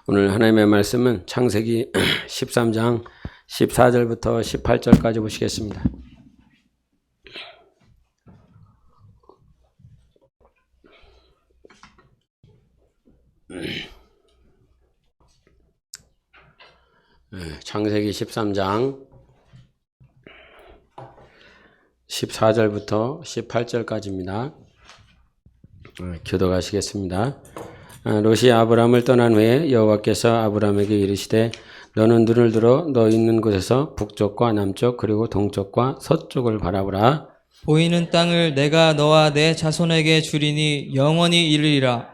오늘 하나님의 말씀은 창세기 13장 14절부터 18절까지 보시겠습니다. 창세기 13장 14절부터 18절까지입니다. 교독하시겠습니다. 롯이 아브람을 떠난 후에 여호와께서 아브람에게 이르시되 너는 눈을 들어 너 있는 곳에서 북쪽과 남쪽 그리고 동쪽과 서쪽을 바라보라. 보이는 땅을 내가 너와 내 자손에게 주리니 영원히 이르리라.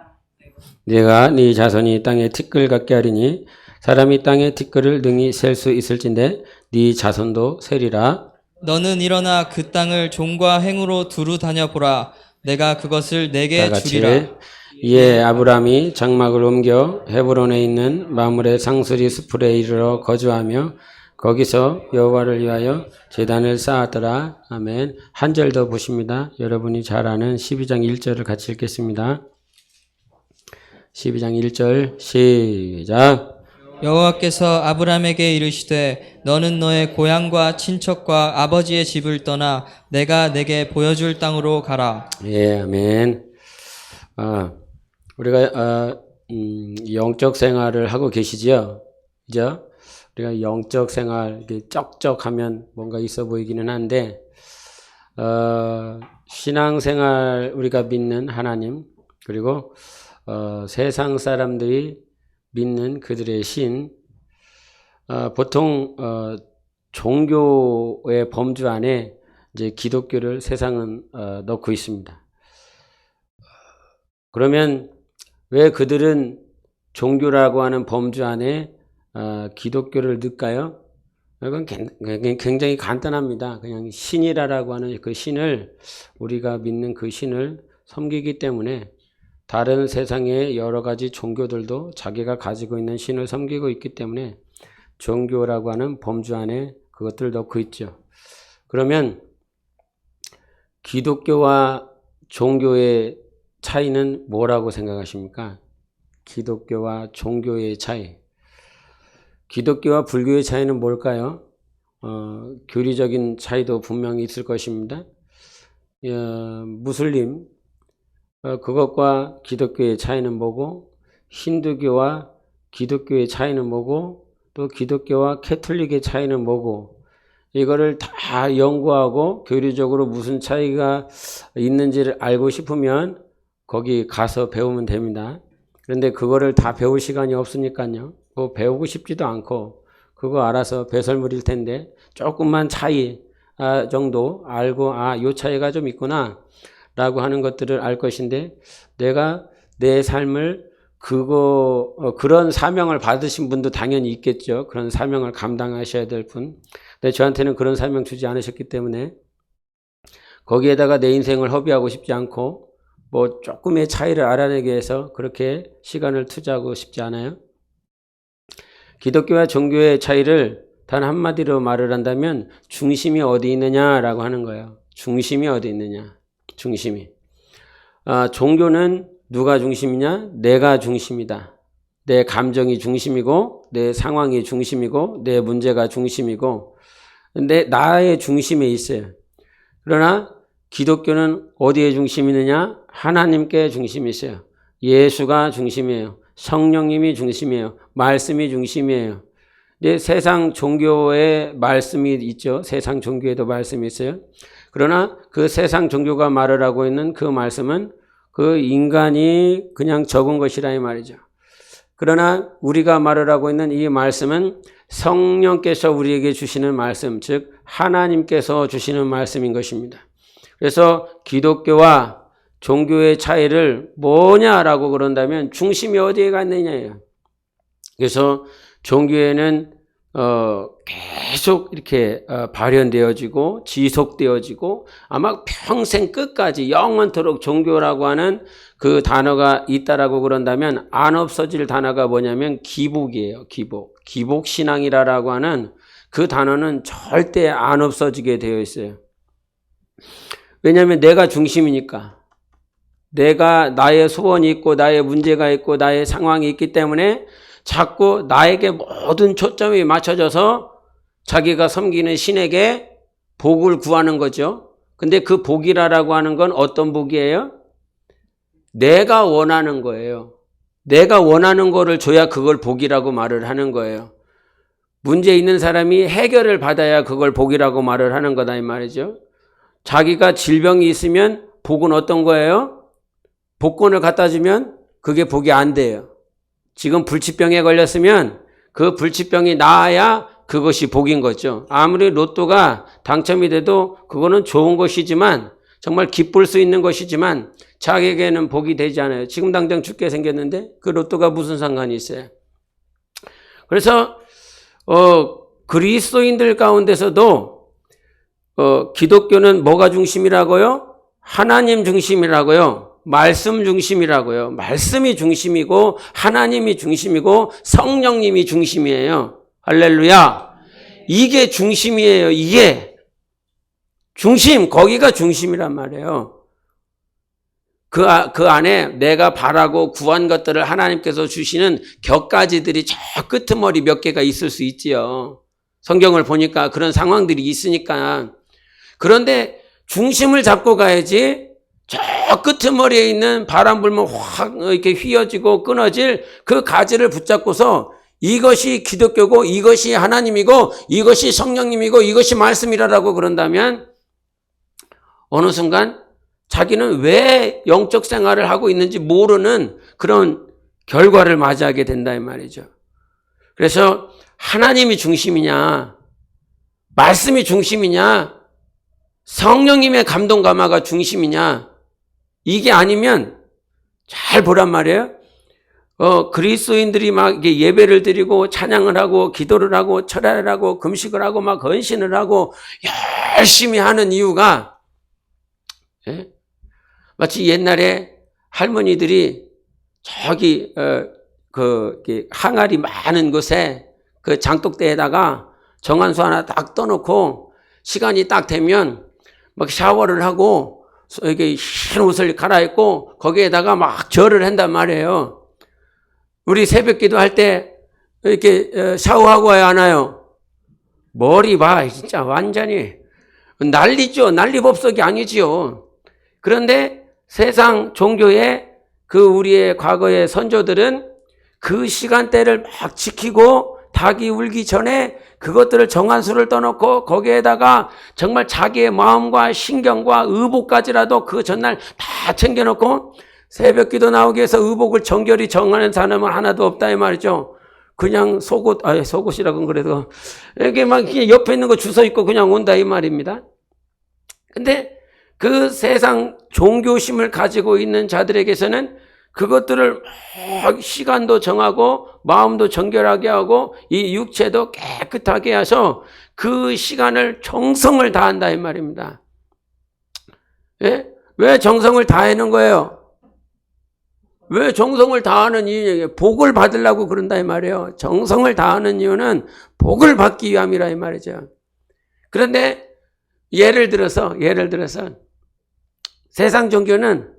네가 네 자손이 땅에 티끌 같게 하리니 사람이 땅에 티끌을 능히 셀 수 있을진데 네 자손도 세리라. 너는 일어나 그 땅을 종과 행으로 두루 다녀보라. 내가 그것을 내게 주리라. 이에 아브람이 장막을 옮겨 헤브론에 있는 마므레 상수리 수풀에 이르러 거주하며 거기서 여호와를 위하여 제단을 쌓았더라. 아멘. 한 절 더 보십니다. 여러분이 잘 아는 12장 1절을 같이 읽겠습니다. 12장 1절 시작. 여호와께서 아브람에게 이르시되 너는 너의 고향과 친척과 아버지의 집을 떠나 내가 내게 보여줄 땅으로 가라. 예, 아멘. 우리가 영적 생활을 하고 계시지요? 그죠? 우리가 영적 생활 이렇게 쩍쩍하면 뭔가 있어 보이기는 한데 신앙생활 우리가 믿는 하나님 그리고 세상 사람들이 믿는 그들의 신 보통 종교의 범주 안에 이제 기독교를 세상은 넣고 있습니다. 그러면 왜 그들은 종교라고 하는 범주 안에 기독교를 넣을까요? 이건 굉장히 간단합니다. 그냥 신이라고 하는 그 신을 우리가 믿는 그 신을 섬기기 때문에 다른 세상의 여러 가지 종교들도 자기가 가지고 있는 신을 섬기고 있기 때문에 종교라고 하는 범주 안에 그것들을 넣고 있죠. 그러면 기독교와 종교의 차이는 뭐라고 생각하십니까? 기독교와 종교의 차이. 기독교와 불교의 차이는 뭘까요? 교리적인 차이도 분명히 있을 것입니다. 무슬림, 그것과 기독교의 차이는 뭐고, 힌두교와 기독교의 차이는 뭐고, 또 기독교와 캐톨릭의 차이는 뭐고, 이거를 다 연구하고 교리적으로 무슨 차이가 있는지를 알고 싶으면 거기 가서 배우면 됩니다. 그런데 그거를 다 배울 시간이 없으니까요. 그거 배우고 싶지도 않고 그거 알아서 배설물일 텐데 조금만 차이 정도 알고 요 차이가 좀 있구나 라고 하는 것들을 알 것인데 내가 내 삶을 그런 사명을 받으신 분도 당연히 있겠죠. 그런 사명을 감당하셔야 될 분. 근데 저한테는 그런 사명 주지 않으셨기 때문에 거기에다가 내 인생을 허비하고 싶지 않고 뭐 조금의 차이를 알아내기 위해서 그렇게 시간을 투자하고 싶지 않아요. 기독교와 종교의 차이를 단 한마디로 말을 한다면 중심이 어디 있느냐라고 하는 거예요. 중심이 어디 있느냐. 중심이. 종교는 누가 중심이냐? 내가 중심이다. 내 감정이 중심이고 내 상황이 중심이고 내 문제가 중심이고 나의 중심에 있어요. 그러나 기독교는 어디에 중심이 있느냐? 하나님께 중심이 있어요. 예수가 중심이에요. 성령님이 중심이에요. 말씀이 중심이에요. 근데 세상 종교에 말씀이 있죠. 세상 종교에도 말씀이 있어요. 그러나 그 세상 종교가 말을 하고 있는 그 말씀은 그 인간이 그냥 적은 것이라 이 말이죠. 그러나 우리가 말을 하고 있는 이 말씀은 성령께서 우리에게 주시는 말씀, 즉 하나님께서 주시는 말씀인 것입니다. 그래서 기독교와 종교의 차이를 뭐냐라고 그런다면 중심이 어디에 갔느냐예요. 그래서 종교에는 계속 이렇게 발현되어지고 지속되어지고 아마 평생 끝까지 영원토록 종교라고 하는 그 단어가 있다라고 그런다면 안 없어질 단어가 뭐냐면 기복이에요. 기복신앙이라고 하는 그 단어는 절대 안 없어지게 되어 있어요. 왜냐하면 내가 중심이니까. 내가 나의 소원이 있고 나의 문제가 있고 나의 상황이 있기 때문에 자꾸 나에게 모든 초점이 맞춰져서 자기가 섬기는 신에게 복을 구하는 거죠. 근데 그 복이라고 하는 건 어떤 복이에요? 내가 원하는 거예요. 내가 원하는 거를 줘야 그걸 복이라고 말을 하는 거예요. 문제 있는 사람이 해결을 받아야 그걸 복이라고 말을 하는 거다 이 말이죠. 자기가 질병이 있으면 복은 어떤 거예요? 복권을 갖다 주면 그게 복이 안 돼요. 지금 불치병에 걸렸으면 그 불치병이 나아야 그것이 복인 거죠. 아무리 로또가 당첨이 돼도 그거는 좋은 것이지만 정말 기쁠 수 있는 것이지만 자기에게는 복이 되지 않아요. 지금 당장 죽게 생겼는데 그 로또가 무슨 상관이 있어요. 그래서 그리스도인들 가운데서도 기독교는 뭐가 중심이라고요? 하나님 중심이라고요. 말씀 중심이라고요. 말씀이 중심이고 하나님이 중심이고 성령님이 중심이에요. 할렐루야. 이게 중심이에요. 이게 중심, 거기가 중심이란 말이에요. 그 안에 내가 바라고 구한 것들을 하나님께서 주시는 격가지들이 저 끄트머리 몇 개가 있을 수 있지요. 성경을 보니까 그런 상황들이 있으니까. 그런데 중심을 잡고 가야지 저 끄트머리에 있는 바람 불면 확 이렇게 휘어지고 끊어질 그 가지를 붙잡고서 이것이 기독교고 이것이 하나님이고 이것이 성령님이고 이것이 말씀이라고 그런다면 어느 순간 자기는 왜 영적 생활을 하고 있는지 모르는 그런 결과를 맞이하게 된다 이 말이죠. 그래서 하나님이 중심이냐, 말씀이 중심이냐, 성령님의 감동 감화가 중심이냐, 이게 아니면 잘 보란 말이에요. 그리스도인들이 막 예배를 드리고 찬양을 하고 기도를 하고 철야를 하고 금식을 하고 막 헌신을 하고 열심히 하는 이유가 마치 옛날에 할머니들이 저기 항아리 많은 곳에 그 장독대에다가 정한수 하나 딱 떠놓고 시간이 딱 되면 막 샤워를 하고 이렇게 흰 옷을 갈아입고 거기에다가 막 절을 한단 말이에요. 우리 새벽기도 할 때 이렇게 샤워하고 와야 하나요? 머리 봐 진짜 완전히 난리죠. 난리법석이 아니지요. 그런데 세상 종교의 그 우리의 과거의 선조들은 그 시간대를 막 지키고 닭이 울기 전에 그것들을 정한수를 떠놓고 거기에다가 정말 자기의 마음과 신경과 의복까지라도 그 전날 다 챙겨놓고 새벽기도 나오기 위해서 의복을 정결히 정하는 사람은 하나도 없다 이 말이죠. 그냥 속옷이라고는 그래도 이렇게 막 옆에 있는 거 주워 입고 그냥 온다 이 말입니다. 근데 그 세상 종교심을 가지고 있는 자들에게서는 그것들을 시간도 정하고 마음도 정결하게 하고 이 육체도 깨끗하게 해서 그 시간을 정성을 다한다 이 말입니다. 예? 왜 정성을 다하는 거예요? 왜 정성을 다하는 이유는 복을 받으려고 그런다 이 말이에요. 정성을 다하는 이유는 복을 받기 위함이라 이 말이죠. 그런데 예를 들어서 세상 종교는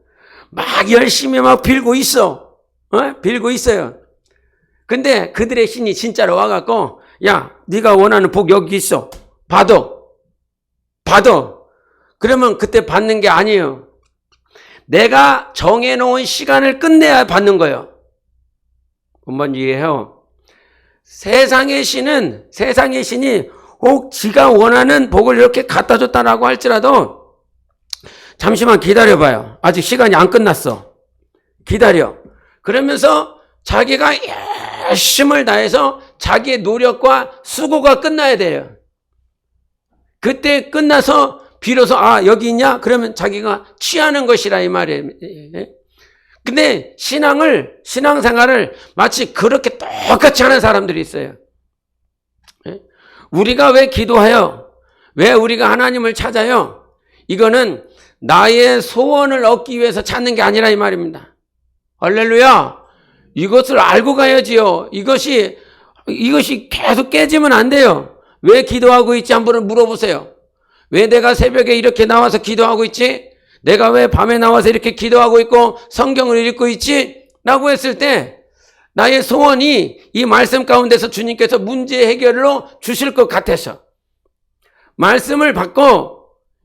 막 열심히 막 빌고 있어. 빌고 있어요. 근데 그들의 신이 진짜로 와갖고 야 네가 원하는 복 여기 있어. 받아. 그러면 그때 받는 게 아니에요. 내가 정해놓은 시간을 끝내야 받는 거예요. 뭔 이해해요? 세상의 신이 꼭 지가 원하는 복을 이렇게 갖다 줬다라고 할지라도 잠시만 기다려봐요. 아직 시간이 안 끝났어. 기다려. 그러면서 자기가 열심을 다해서 자기의 노력과 수고가 끝나야 돼요. 그때 끝나서 비로소 여기 있냐? 그러면 자기가 취하는 것이라 이 말이에요. 근데 신앙생활을 마치 그렇게 똑같이 하는 사람들이 있어요. 우리가 왜 기도해요? 왜 우리가 하나님을 찾아요? 이거는 나의 소원을 얻기 위해서 찾는 게 아니라 이 말입니다. 할렐루야. 이것을 알고 가야지요. 이것이 계속 깨지면 안 돼요. 왜 기도하고 있지? 한번 물어보세요. 왜 내가 새벽에 이렇게 나와서 기도하고 있지? 내가 왜 밤에 나와서 이렇게 기도하고 있고 성경을 읽고 있지? 라고 했을 때 나의 소원이 이 말씀 가운데서 주님께서 문제 해결로 주실 것 같아서 말씀을 받고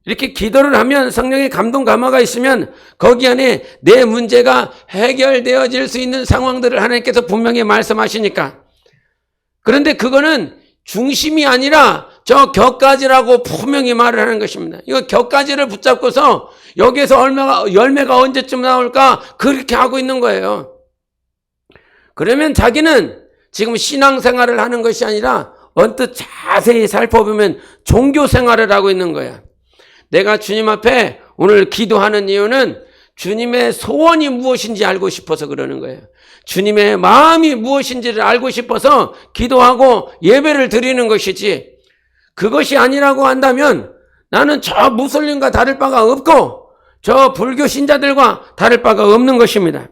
이렇게 기도를 하면 성령의 감동 감화가 있으면 거기 안에 내 문제가 해결되어질 수 있는 상황들을 하나님께서 분명히 말씀하시니까. 그런데 그거는 중심이 아니라 저 격가지라고 분명히 말을 하는 것입니다. 이거 격가지를 붙잡고서 여기에서 열매가 언제쯤 나올까 그렇게 하고 있는 거예요. 그러면 자기는 지금 신앙생활을 하는 것이 아니라 언뜻 자세히 살펴보면 종교생활을 하고 있는 거야. 내가 주님 앞에 오늘 기도하는 이유는 주님의 소원이 무엇인지 알고 싶어서 그러는 거예요. 주님의 마음이 무엇인지를 알고 싶어서 기도하고 예배를 드리는 것이지, 그것이 아니라고 한다면 나는 저 무슬림과 다를 바가 없고 저 불교 신자들과 다를 바가 없는 것입니다.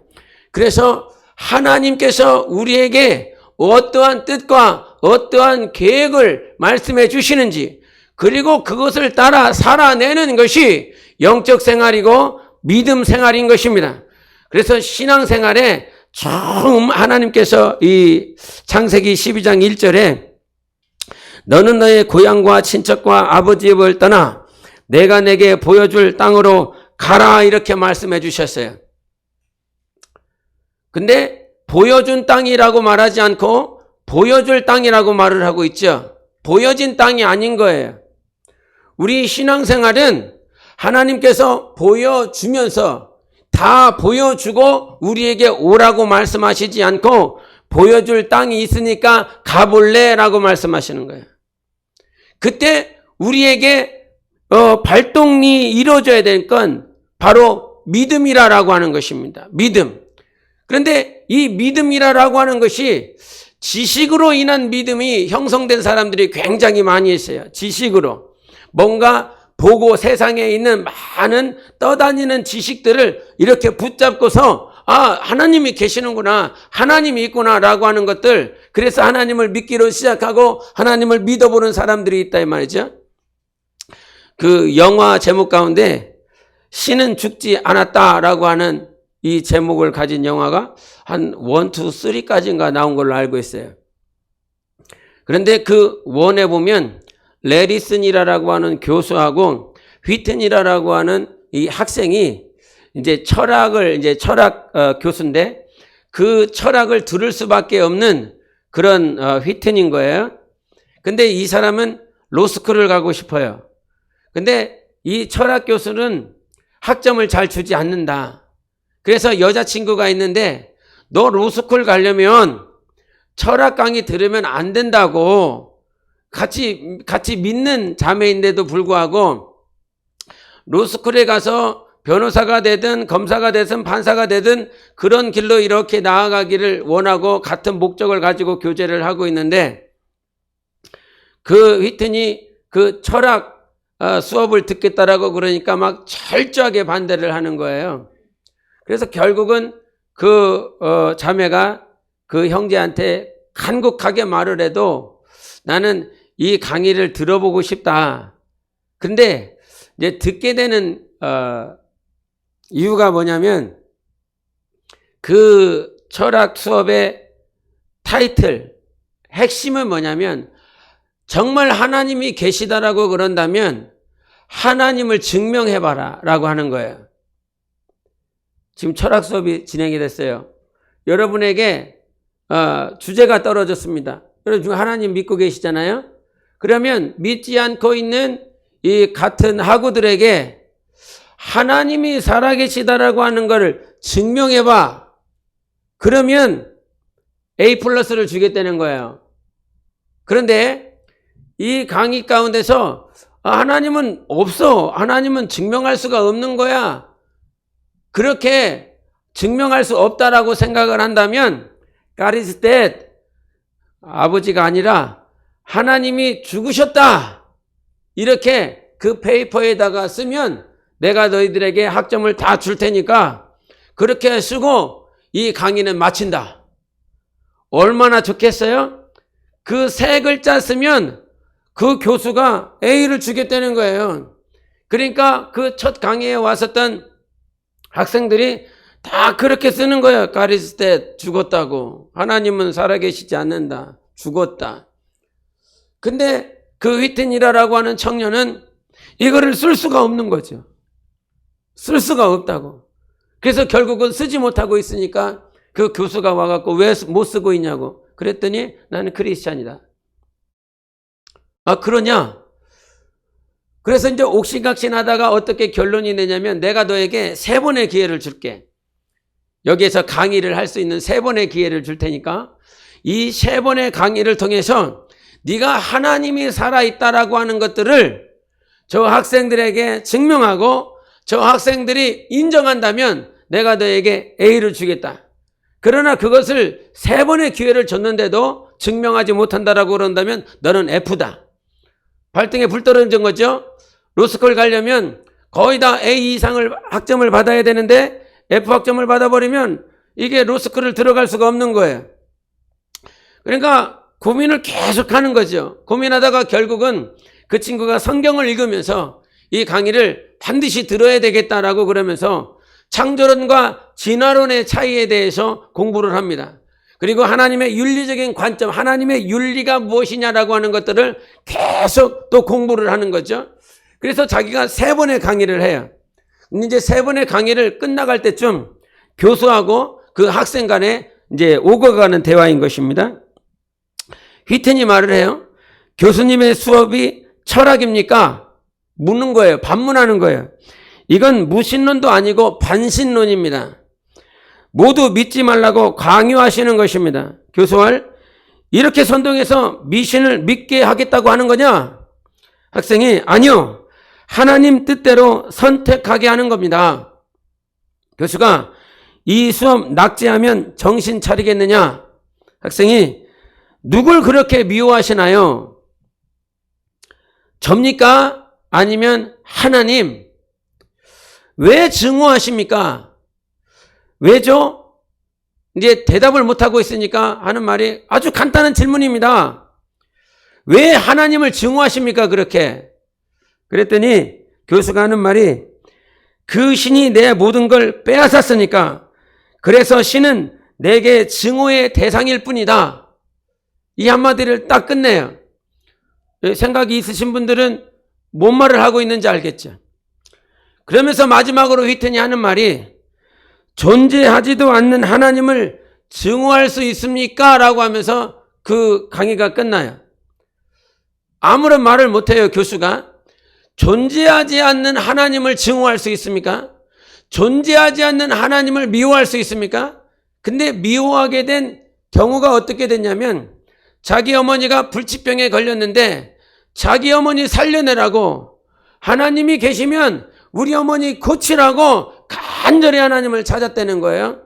그래서 하나님께서 우리에게 어떠한 뜻과 어떠한 계획을 말씀해 주시는지, 그리고 그것을 따라 살아내는 것이 영적 생활이고 믿음 생활인 것입니다. 그래서 신앙생활에 처음 하나님께서 이 창세기 12장 1절에 너는 너의 고향과 친척과 아버지의 집을 떠나 내가 내게 보여줄 땅으로 가라 이렇게 말씀해 주셨어요. 근데 보여준 땅이라고 말하지 않고 보여줄 땅이라고 말을 하고 있죠. 보여진 땅이 아닌 거예요. 우리 신앙생활은 하나님께서 보여주면서 다 보여주고 우리에게 오라고 말씀하시지 않고 보여줄 땅이 있으니까 가볼래 라고 말씀하시는 거예요. 그때 우리에게 발동이 이루어져야 될 건 바로 믿음이라고 하는 것입니다. 믿음. 그런데 이 믿음이라고 하는 것이 지식으로 인한 믿음이 형성된 사람들이 굉장히 많이 있어요. 지식으로. 뭔가 보고 세상에 있는 많은 떠다니는 지식들을 이렇게 붙잡고서 하나님이 계시는구나, 하나님이 있구나 라고 하는 것들, 그래서 하나님을 믿기로 시작하고 하나님을 믿어보는 사람들이 있다 이 말이죠. 그 영화 제목 가운데 신은 죽지 않았다라고 하는 이 제목을 가진 영화가 한 1, 2, 3까지인가 나온 걸로 알고 있어요. 그런데 그 원에 보면 레리슨이라고 하는 교수하고 휘튼이라고 하는 이 학생이 이제 철학 교수인데 그 철학을 들을 수밖에 없는 그런 휘튼인 거예요. 근데 이 사람은 로스쿨을 가고 싶어요. 근데 이 철학 교수는 학점을 잘 주지 않는다. 그래서 여자친구가 있는데 너 로스쿨 가려면 철학 강의 들으면 안 된다고, 같이 믿는 자매인데도 불구하고 로스쿨에 가서 변호사가 되든 검사가 되든 판사가 되든 그런 길로 이렇게 나아가기를 원하고 같은 목적을 가지고 교제를 하고 있는데, 그 휘튼이 그 철학 수업을 듣겠다라고 그러니까 막 철저하게 반대를 하는 거예요. 그래서 결국은 그 자매가 그 형제한테 간곡하게 말을 해도 나는 이 강의를 들어보고 싶다. 근데 이제 듣게 되는 이유가 뭐냐면 그 철학 수업의 타이틀, 핵심은 뭐냐면 정말 하나님이 계시다라고 그런다면 하나님을 증명해봐라 라고 하는 거예요. 지금 철학 수업이 진행이 됐어요. 여러분에게 주제가 떨어졌습니다. 여러분 하나님 믿고 계시잖아요. 그러면 믿지 않고 있는 이 같은 학우들에게 하나님이 살아계시다라고 하는 것을 증명해봐. 그러면 A+를 주겠다는 거예요. 그런데 이 강의 가운데서 하나님은 없어, 하나님은 증명할 수가 없는 거야, 그렇게 증명할 수 없다라고 생각을 한다면 God is dead, 아버지가 아니라 하나님이 죽으셨다 이렇게 그 페이퍼에다가 쓰면 내가 너희들에게 학점을 다 줄 테니까 그렇게 쓰고 이 강의는 마친다. 얼마나 좋겠어요? 그 3글자 쓰면 그 교수가 A를 주겠다는 거예요. 그러니까 그 첫 강의에 왔었던 학생들이 다 그렇게 쓰는 거예요. 가리스 때 죽었다고. 하나님은 살아계시지 않는다. 죽었다. 근데 그 휘트니라라고 하는 청년은 이거를 쓸 수가 없는 거죠. 쓸 수가 없다고. 그래서 결국은 쓰지 못하고 있으니까 그 교수가 와갖고 왜 못 쓰고 있냐고. 그랬더니 나는 크리스찬이다. 아, 그러냐? 그래서 이제 옥신각신하다가 어떻게 결론이 내냐면 내가 너에게 3번의 기회를 줄게. 여기에서 강의를 할 수 있는 3번의 기회를 줄 테니까 이 3번의 강의를 통해서 네가 하나님이 살아있다라고 하는 것들을 저 학생들에게 증명하고 저 학생들이 인정한다면 내가 너에게 A를 주겠다. 그러나 그것을 3번의 기회를 줬는데도 증명하지 못한다라고 그런다면 너는 F다. 발등에 불 떨어진 거죠. 로스쿨 가려면 거의 다 A 이상을 학점을 받아야 되는데 F 학점을 받아버리면 이게 로스쿨을 들어갈 수가 없는 거예요. 그러니까 고민을 계속 하는 거죠. 고민하다가 결국은 그 친구가 성경을 읽으면서 이 강의를 반드시 들어야 되겠다라고 그러면서 창조론과 진화론의 차이에 대해서 공부를 합니다. 그리고 하나님의 윤리적인 관점, 하나님의 윤리가 무엇이냐라고 하는 것들을 계속 또 공부를 하는 거죠. 그래서 자기가 3번의 강의를 해요. 이제 3번의 강의를 끝나갈 때쯤 교수하고 그 학생 간에 이제 오고 가는 대화인 것입니다. 휘트니 말을 해요. 교수님의 수업이 철학입니까? 묻는 거예요. 반문하는 거예요. 이건 무신론도 아니고 반신론입니다. 모두 믿지 말라고 강요하시는 것입니다. 교수할 이렇게 선동해서 미신을 믿게 하겠다고 하는 거냐? 학생이 아니요. 하나님 뜻대로 선택하게 하는 겁니다. 교수가 이 수업 낙제하면 정신 차리겠느냐? 학생이 누굴 그렇게 미워하시나요? 접니까? 아니면 하나님? 왜 증오하십니까? 왜죠? 이제 대답을 못하고 있으니까 하는 말이 아주 간단한 질문입니다. 왜 하나님을 증오하십니까? 그렇게. 그랬더니 교수가 하는 말이 그 신이 내 모든 걸 빼앗았으니까 그래서 신은 내게 증오의 대상일 뿐이다. 이 한마디를 딱 끝내요. 생각이 있으신 분들은 뭔 말을 하고 있는지 알겠죠. 그러면서 마지막으로 휘트니 하는 말이 존재하지도 않는 하나님을 증오할 수 있습니까? 라고 하면서 그 강의가 끝나요. 아무런 말을 못해요, 교수가. 존재하지 않는 하나님을 증오할 수 있습니까? 존재하지 않는 하나님을 미워할 수 있습니까? 근데 미워하게 된 경우가 어떻게 됐냐면 자기 어머니가 불치병에 걸렸는데 자기 어머니 살려내라고 하나님이 계시면 우리 어머니 고치라고 간절히 하나님을 찾았다는 거예요.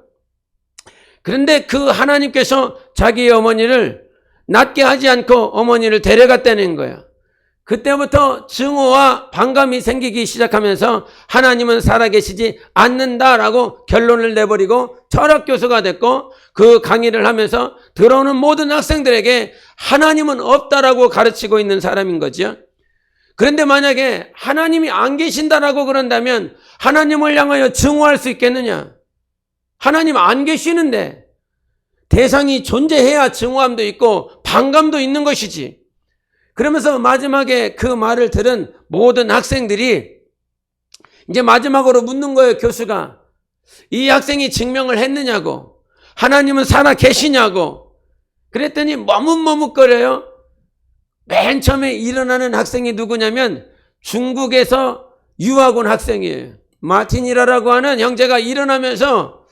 그런데 그 하나님께서 자기 어머니를 낫게 하지 않고 어머니를 데려갔다는 거예요. 그때부터 증오와 반감이 생기기 시작하면서 하나님은 살아계시지 않는다라고 결론을 내버리고 철학교수가 됐고 그 강의를 하면서 들어오는 모든 학생들에게 하나님은 없다라고 가르치고 있는 사람인 거죠. 그런데 만약에 하나님이 안 계신다라고 그런다면 하나님을 향하여 증오할 수 있겠느냐? 하나님 안 계시는데 대상이 존재해야 증오함도 있고 반감도 있는 것이지. 그러면서 마지막에 그 말을 들은 모든 학생들이 이제 마지막으로 묻는 거예요, 교수가. 이 학생이 증명을 했느냐고. 하나님은 살아 계시냐고. 그랬더니 머뭇머뭇거려요. 맨 처음에 일어나는 학생이 누구냐면 중국에서 유학 온 학생이에요. 마틴이라고 하는 형제가 일어나면서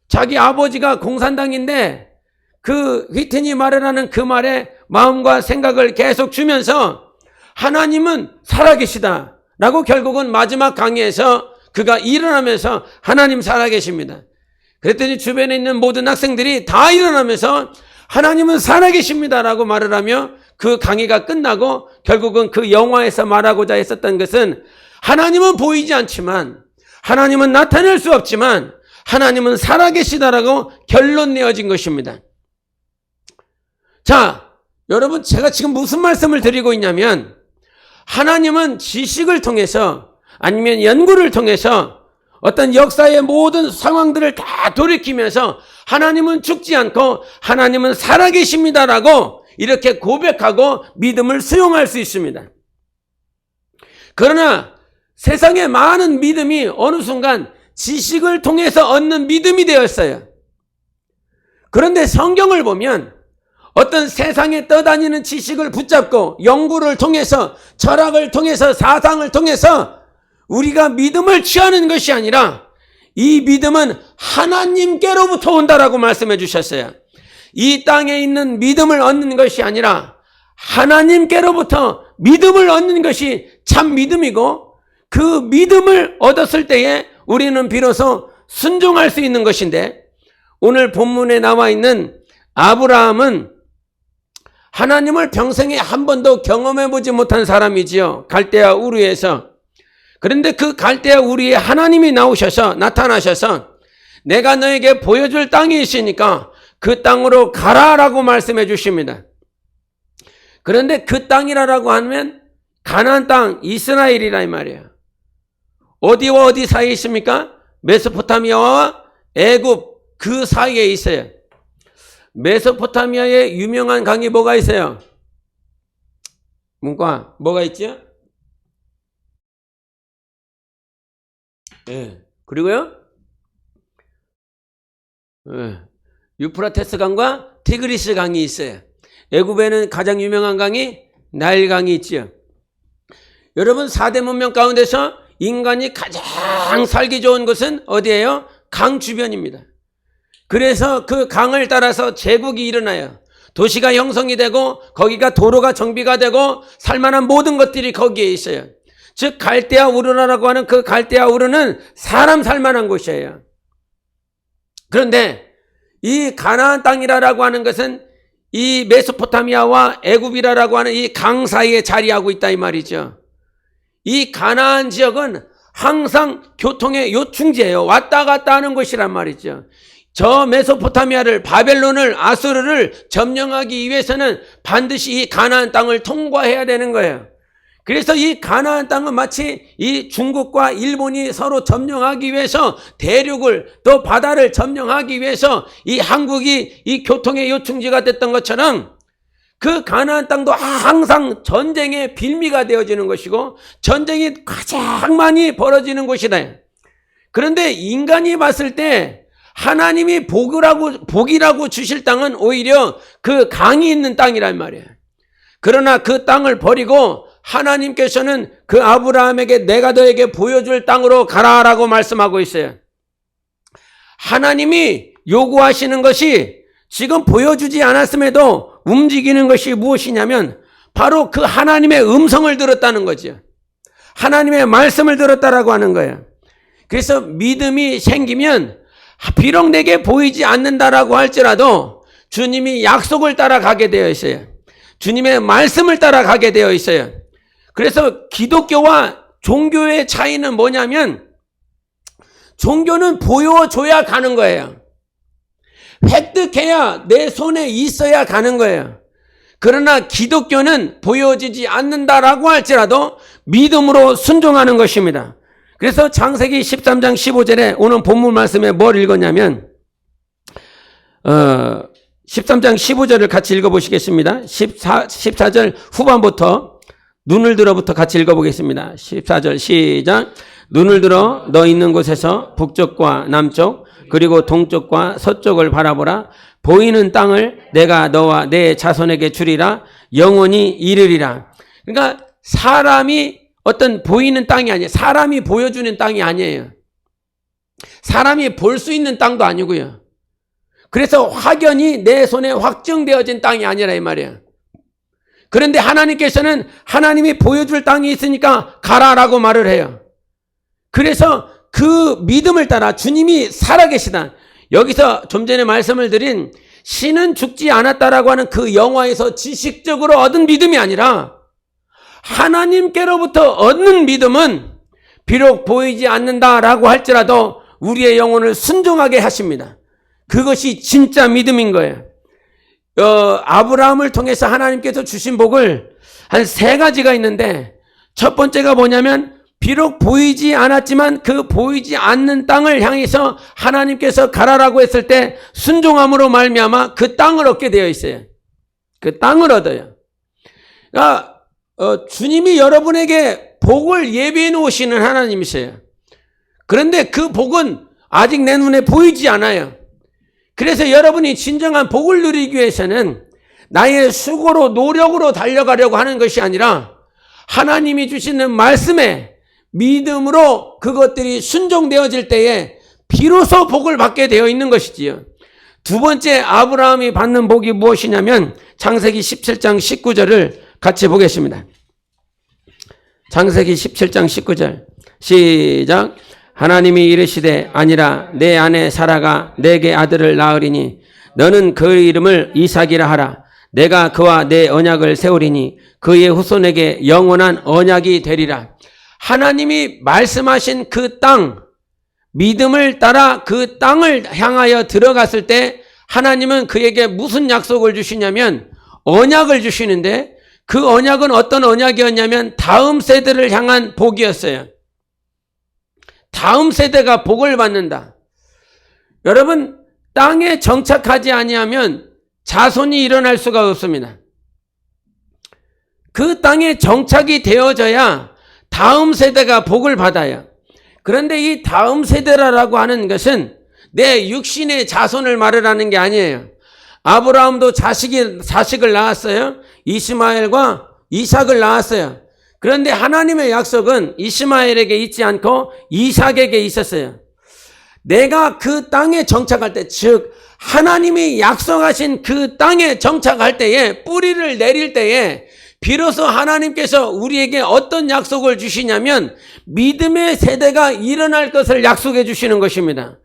자기 아버지가 공산당인데 그 휘트니 말을 하는 그 말에 마음과 생각을 계속 주면서 하나님은 살아계시다 라고 결국은 마지막 강의에서 그가 일어나면서 하나님 살아계십니다. 그랬더니 주변에 있는 모든 학생들이 다 일어나면서 하나님은 살아계십니다 라고 말을 하며 그 강의가 끝나고 결국은 그 영화에서 말하고자 했었던 것은 하나님은 보이지 않지만 하나님은 나타낼 수 없지만 하나님은 살아계시다라고 결론 내어진 것입니다. 자, 여러분 제가 지금 무슨 말씀을 드리고 있냐면 하나님은 지식을 통해서 아니면 연구를 통해서 어떤 역사의 모든 상황들을 다 돌이키면서 하나님은 죽지 않고 하나님은 살아계십니다라고 이렇게 고백하고 믿음을 수용할 수 있습니다. 그러나 세상의 많은 믿음이 어느 순간 지식을 통해서 얻는 믿음이 되었어요. 그런데 성경을 보면 어떤 세상에 떠다니는 지식을 붙잡고 연구를 통해서 철학을 통해서 사상을 통해서 우리가 믿음을 취하는 것이 아니라 이 믿음은 하나님께로부터 온다라고 말씀해 주셨어요. 이 땅에 있는 믿음을 얻는 것이 아니라 하나님께로부터 믿음을 얻는 것이 참 믿음이고 그 믿음을 얻었을 때에 우리는 비로소 순종할 수 있는 것인데 오늘 본문에 나와 있는 아브라함은 하나님을 평생에 한 번도 경험해 보지 못한 사람이지요. 갈대아 우르에서. 그런데 그 갈대아 우르에 하나님이 나타나셔서 내가 너에게 보여줄 땅이 있으니까 그 땅으로 가라라고 말씀해 주십니다. 그런데 그 땅이라고 하면 가나안 땅 이스라엘이라 이 말이에요. 어디와 어디 사이에 있습니까? 메소포타미아와 애굽 그 사이에 있어요. 메소포타미아에 유명한 강이 뭐가 있어요? 문과 뭐가 있죠? 예. 그리고요? 예. 유프라테스 강과 티그리스 강이 있어요. 애굽에는 가장 유명한 강이 나일 강이 있지요. 여러분 4대 문명 가운데서 인간이 가장 살기 좋은 곳은 어디예요? 강 주변입니다. 그래서 그 강을 따라서 제국이 일어나요. 도시가 형성이 되고 거기가 도로가 정비가 되고 살만한 모든 것들이 거기에 있어요. 즉 갈대아 우르라고 하는 그 갈대아 우르는 사람 살만한 곳이에요. 그런데 이 가나안 땅이라고 하는 것은 이 메소포타미아와 애굽이라고 하는 이 강 사이에 자리하고 있다 이 말이죠. 이 가나안 지역은 항상 교통의 요충지예요. 왔다 갔다 하는 곳이란 말이죠. 저 메소포타미아를 바벨론을 아수르를 점령하기 위해서는 반드시 이 가나안 땅을 통과해야 되는 거예요. 그래서 이 가나안 땅은 마치 이 중국과 일본이 서로 점령하기 위해서 대륙을 또 바다를 점령하기 위해서 이 한국이 이 교통의 요충지가 됐던 것처럼 그 가나안 땅도 항상 전쟁의 빌미가 되어지는 것이고 전쟁이 가장 많이 벌어지는 곳이다. 그런데 인간이 봤을 때 하나님이 복이라고 주실 땅은 오히려 그 강이 있는 땅이란 말이에요. 그러나 그 땅을 버리고 하나님께서는 그 아브라함에게 내가 너에게 보여줄 땅으로 가라라고 말씀하고 있어요. 하나님이 요구하시는 것이 지금 보여주지 않았음에도 움직이는 것이 무엇이냐면 바로 그 하나님의 음성을 들었다는 거죠. 하나님의 말씀을 들었다라고 하는 거예요. 그래서 믿음이 생기면 비록 내게 보이지 않는다라고 할지라도 주님이 약속을 따라가게 되어 있어요. 주님의 말씀을 따라가게 되어 있어요. 그래서 기독교와 종교의 차이는 뭐냐면 종교는 보여줘야 가는 거예요. 획득해야 내 손에 있어야 가는 거예요. 그러나 기독교는 보여지지 않는다라고 할지라도 믿음으로 순종하는 것입니다. 그래서 창세기 13장 15절에 오늘 본문 말씀에 뭘 읽었냐면 13장 15절을 같이 읽어보시겠습니다. 14절 후반부터 눈을 들어부터 같이 읽어보겠습니다. 14절 시작. 눈을 들어 너 있는 곳에서 북쪽과 남쪽 그리고 동쪽과 서쪽을 바라보라. 보이는 땅을 내가 너와 내 자손에게 주리라. 영원히 이르리라. 그러니까 사람이 어떤 보이는 땅이 아니에요. 사람이 보여주는 땅이 아니에요. 사람이 볼 수 있는 땅도 아니고요. 그래서 확연히 내 손에 확정되어진 땅이 아니라 이 말이에요. 그런데 하나님께서는 하나님이 보여줄 땅이 있으니까 가라라고 말을 해요. 그래서 그 믿음을 따라 주님이 살아계시다. 여기서 좀 전에 말씀을 드린 신은 죽지 않았다라고 하는 그 영화에서 지식적으로 얻은 믿음이 아니라 하나님께로부터 얻는 믿음은 비록 보이지 않는다라고 할지라도 우리의 영혼을 순종하게 하십니다. 그것이 진짜 믿음인 거예요. 아브라함을 통해서 하나님께서 주신 복을 한 3가지가 있는데 첫 번째가 뭐냐면 비록 보이지 않았지만 그 보이지 않는 땅을 향해서 하나님께서 가라라고 했을 때 순종함으로 말미암아 그 땅을 얻게 되어 있어요. 그 땅을 얻어요. 그러니까 주님이 여러분에게 복을 예비해 놓으시는 하나님이세요. 그런데 그 복은 아직 내 눈에 보이지 않아요. 그래서 여러분이 진정한 복을 누리기 위해서는 나의 수고로 노력으로 달려가려고 하는 것이 아니라 하나님이 주시는 말씀에 믿음으로 그것들이 순종되어질 때에 비로소 복을 받게 되어 있는 것이지요. 두 번째 아브라함이 받는 복이 무엇이냐면 창세기 17장 19절을 같이 보겠습니다. 창세기 17장 19절 시작. 하나님이 이르시되 아니라 내 아내 사라가 내게 아들을 낳으리니 너는 그 이름을 이삭이라 하라. 내가 그와 내 언약을 세우리니 그의 후손에게 영원한 언약이 되리라. 하나님이 말씀하신 그 땅, 믿음을 따라 그 땅을 향하여 들어갔을 때 하나님은 그에게 무슨 약속을 주시냐면 언약을 주시는데 그 언약은 어떤 언약이었냐면 다음 세대를 향한 복이었어요. 다음 세대가 복을 받는다. 여러분, 땅에 정착하지 아니하면 자손이 일어날 수가 없습니다. 그 땅에 정착이 되어져야 다음 세대가 복을 받아요. 그런데 이 다음 세대라고 하는 것은 내 육신의 자손을 말하는 게 아니에요. 아브라함도 자식을 낳았어요. 이스마엘과 이삭을 낳았어요. 그런데 하나님의 약속은 이스마엘에게 있지 않고 이삭에게 있었어요. 내가 그 땅에 정착할 때, 즉 하나님이 약속하신 그 땅에 정착할 때에 뿌리를 내릴 때에 비로소 하나님께서 우리에게 어떤 약속을 주시냐면 믿음의 세대가 일어날 것을 약속해 주시는 것입니다.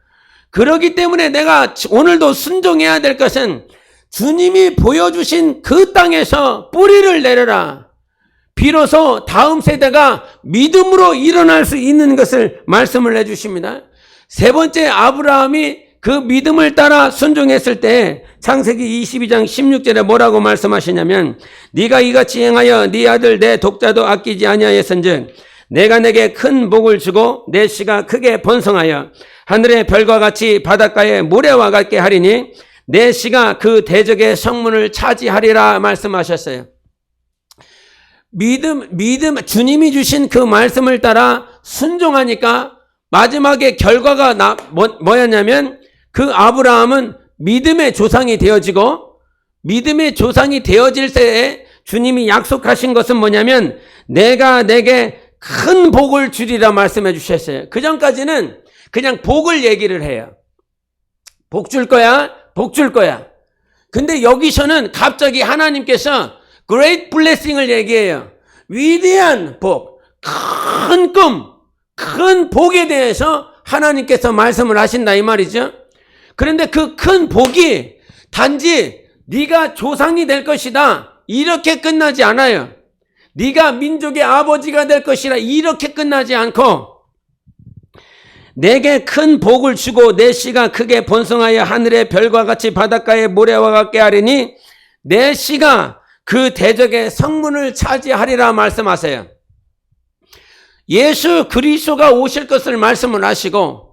그렇기 때문에 내가 오늘도 순종해야 될 것은 주님이 보여주신 그 땅에서 뿌리를 내려라. 비로소 다음 세대가 믿음으로 일어날 수 있는 것을 말씀을 해주십니다. 세 번째 아브라함이 그 믿음을 따라 순종했을 때 창세기 22장 16절에 뭐라고 말씀하시냐면 네가 이같이 행하여 네 아들 내 독자도 아끼지 아니하였은즉 내가 내게 큰 복을 주고 내 씨가 크게 번성하여 하늘의 별과 같이 바닷가의 모래와 같게 하리니 내 씨가 그 대적의 성문을 차지하리라 말씀하셨어요. 믿음, 주님이 주신 그 말씀을 따라 순종하니까 마지막에 결과가 뭐였냐면 그 아브라함은 믿음의 조상이 되어지고 믿음의 조상이 되어질 때에 주님이 약속하신 것은 뭐냐면 내가 내게 큰 복을 주리라 말씀해 주셨어요. 그 전까지는 그냥 복을 얘기를 해요. 복 줄 거야, 복 줄 거야. 근데 여기서는 갑자기 하나님께서 great blessing을 얘기해요. 위대한 복, 큰 꿈, 큰 복에 대해서 하나님께서 말씀을 하신다 이 말이죠. 그런데 그 큰 복이 단지 네가 조상이 될 것이다 이렇게 끝나지 않아요. 네가 민족의 아버지가 될 것이라 이렇게 끝나지 않고 내게 큰 복을 주고 내 씨가 크게 번성하여 하늘의 별과 같이 바닷가의 모래와 같게 하리니 내 씨가 그 대적의 성문을 차지하리라 말씀하세요. 예수 그리스도가 오실 것을 말씀을 하시고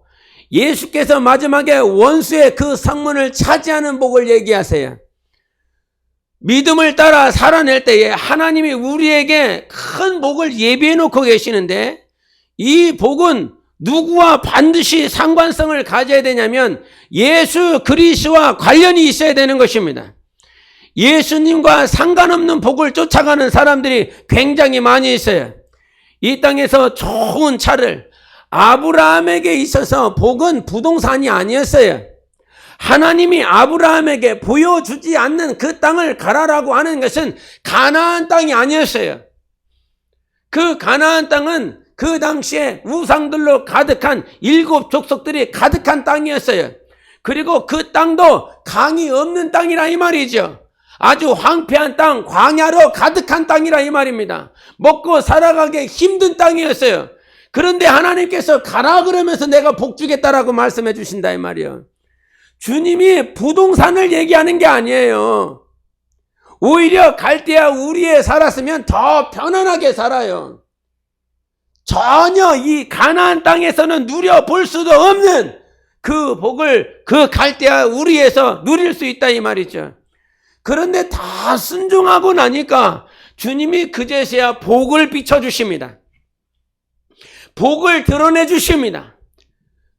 예수께서 마지막에 원수의 그 성문을 차지하는 복을 얘기하세요. 믿음을 따라 살아낼 때에 하나님이 우리에게 큰 복을 예비해 놓고 계시는데 이 복은 누구와 반드시 상관성을 가져야 되냐면 예수 그리스도와 관련이 있어야 되는 것입니다. 예수님과 상관없는 복을 쫓아가는 사람들이 굉장히 많이 있어요. 이 땅에서 좋은 차를 아브라함에게 있어서 복은 부동산이 아니었어요. 하나님이 아브라함에게 보여주지 않는 그 땅을 가라라고 하는 것은 가나안 땅이 아니었어요. 그 가나안 땅은 그 당시에 우상들로 가득한 7 족속들이 가득한 땅이었어요. 그리고 그 땅도 강이 없는 땅이라 이 말이죠. 아주 황폐한 땅, 광야로 가득한 땅이라 이 말입니다. 먹고 살아가기 힘든 땅이었어요. 그런데 하나님께서 가라 그러면서 내가 복 주겠다라고 말씀해 주신다 이 말이에요. 주님이 부동산을 얘기하는 게 아니에요. 오히려 갈대아 우리에 살았으면 더 편안하게 살아요. 전혀 이 가나안 땅에서는 누려볼 수도 없는 그 복을 그 갈대아 우리에서 누릴 수 있다 이 말이죠. 그런데 다 순종하고 나니까 주님이 그제서야 복을 비춰주십니다. 복을 드러내 주십니다.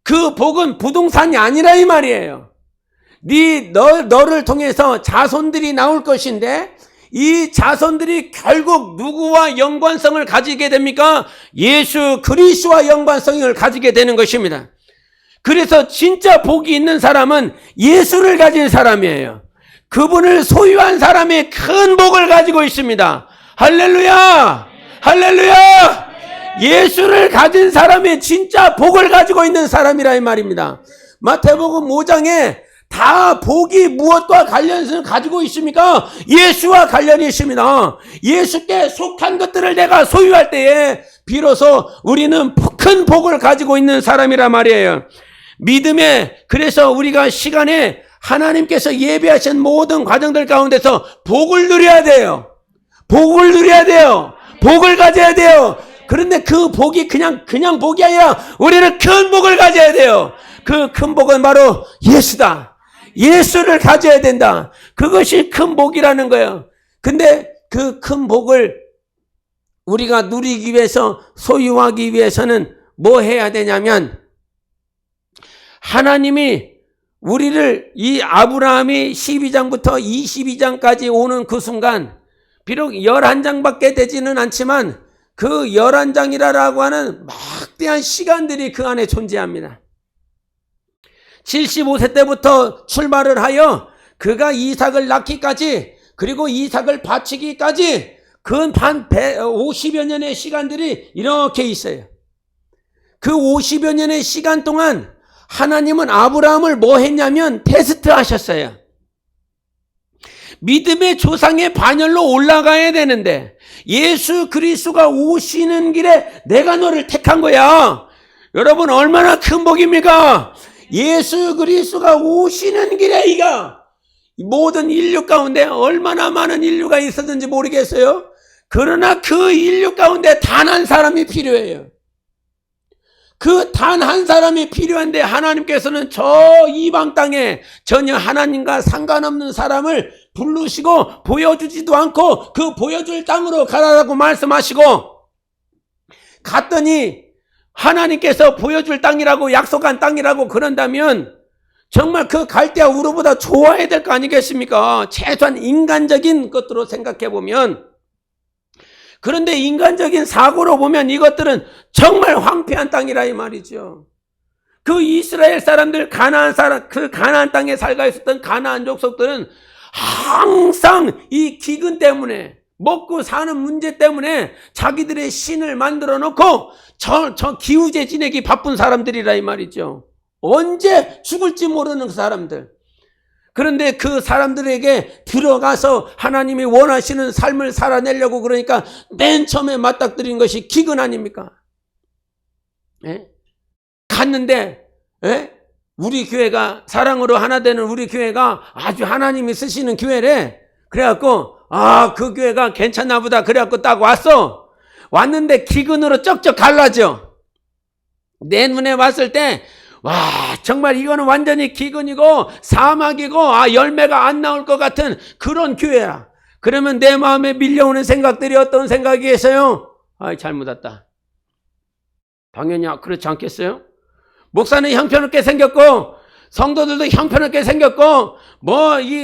그 복은 부동산이 아니라 이 말이에요. 너를 통해서 자손들이 나올 것인데 이 자손들이 결국 누구와 연관성을 가지게 됩니까? 예수 그리스도와 연관성을 가지게 되는 것입니다. 그래서 진짜 복이 있는 사람은 예수를 가진 사람이에요. 그분을 소유한 사람이 큰 복을 가지고 있습니다. 할렐루야! 할렐루야! 예수를 가진 사람이 진짜 복을 가지고 있는 사람이라 이 말입니다. 마태복음 5장에 다 복이 무엇과 관련성을 가지고 있습니까? 예수와 관련이 있습니다. 예수께 속한 것들을 내가 소유할 때에 비로소 우리는 큰 복을 가지고 있는 사람이라 말이에요. 그래서 우리가 시간에 하나님께서 예배하신 모든 과정들 가운데서 복을 누려야 돼요. 복을 누려야 돼요. 복을 가져야 돼요. 그런데 그 복이 그냥 복이 아니라 우리는 큰 복을 가져야 돼요. 그 큰 복은 바로 예수다. 예수를 가져야 된다. 그것이 큰 복이라는 거예요. 근데 그 큰 복을 우리가 누리기 위해서, 소유하기 위해서는 뭐 해야 되냐면, 하나님이 우리를 이 아브라함이 12장부터 22장까지 오는 그 순간, 비록 11장밖에 되지는 않지만 그 11장이라고 하는 막대한 시간들이 그 안에 존재합니다. 75세 때부터 출발을 하여 그가 이삭을 낳기까지, 그리고 이삭을 바치기까지 그 50여 년의 시간들이 이렇게 있어요. 그 50여 년의 시간 동안 하나님은 아브라함을 뭐 했냐면 테스트 하셨어요. 믿음의 조상의 반열로 올라가야 되는데 예수 그리스도가 오시는 길에 내가 너를 택한 거야. 여러분 얼마나 큰 복입니까? 예수 그리스도가 오시는 길에 이가 모든 인류 가운데 얼마나 많은 인류가 있었는지 모르겠어요. 그러나 그 인류 가운데 단 한 사람이 필요해요. 그 단 한 사람이 필요한데 하나님께서는 저 이방 땅에 전혀 하나님과 상관없는 사람을 부르시고 보여주지도 않고 그 보여줄 땅으로 가라라고 말씀하시고 갔더니 하나님께서 보여줄 땅이라고 약속한 땅이라고 그런다면 정말 그 갈대아 우르보다 좋아야 될 거 아니겠습니까? 최소한 인간적인 것으로 생각해 보면. 그런데 인간적인 사고로 보면 이것들은 정말 황폐한 땅이라 이 말이죠. 그 이스라엘 사람들, 그 가나안 땅에 살고 있었던 가나안 족속들은 항상 이 기근 때문에, 먹고 사는 문제 때문에 자기들의 신을 만들어 놓고 저 기우제 지내기 바쁜 사람들이라 이 말이죠. 언제 죽을지 모르는 사람들. 그런데 그 사람들에게 들어가서 하나님이 원하시는 삶을 살아내려고 그러니까 맨 처음에 맞닥뜨린 것이 기근 아닙니까? 예? 갔는데 우리 교회가, 사랑으로 하나 되는 우리 교회가 아주 하나님이 쓰시는 교회래. 그래갖고 그 교회가 괜찮나 보다. 그래갖고 딱 왔는데 기근으로 쩍쩍 갈라져. 내 눈에 봤을 때 와, 정말 이거는 완전히 기근이고 사막이고 열매가 안 나올 것 같은 그런 교회야. 그러면 내 마음에 밀려오는 생각들이 어떤 생각이겠어요? 잘못 왔다. 당연히 그렇지 않겠어요? 목사는 형편없게 생겼고 성도들도 형편없게 생겼고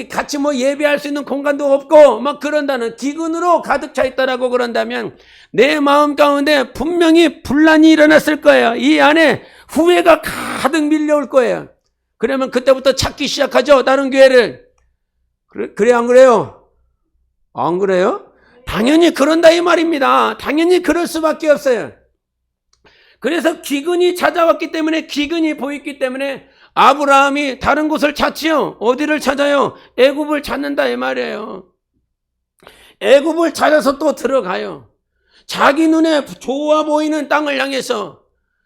같이 예배할 수 있는 공간도 없고 막 그런다는 기근으로 가득 차 있다라고 그런다면 내 마음 가운데 분명히 분란이 일어났을 거예요. 이 안에 후회가 가득 밀려올 거예요. 그러면 그때부터 찾기 시작하죠. 다른 교회를. 그래 안 그래요? 안 그래요? 당연히 그런다 이 말입니다. 당연히 그럴 수밖에 없어요. 그래서 기근이 찾아왔기 때문에, 기근이 보였기 때문에 아브라함이 다른 곳을 찾지요. 어디를 찾아요? 애굽을 찾는다 이 말이에요. 애굽을 찾아서 또 들어가요. 자기 눈에 좋아 보이는 땅을 향해서,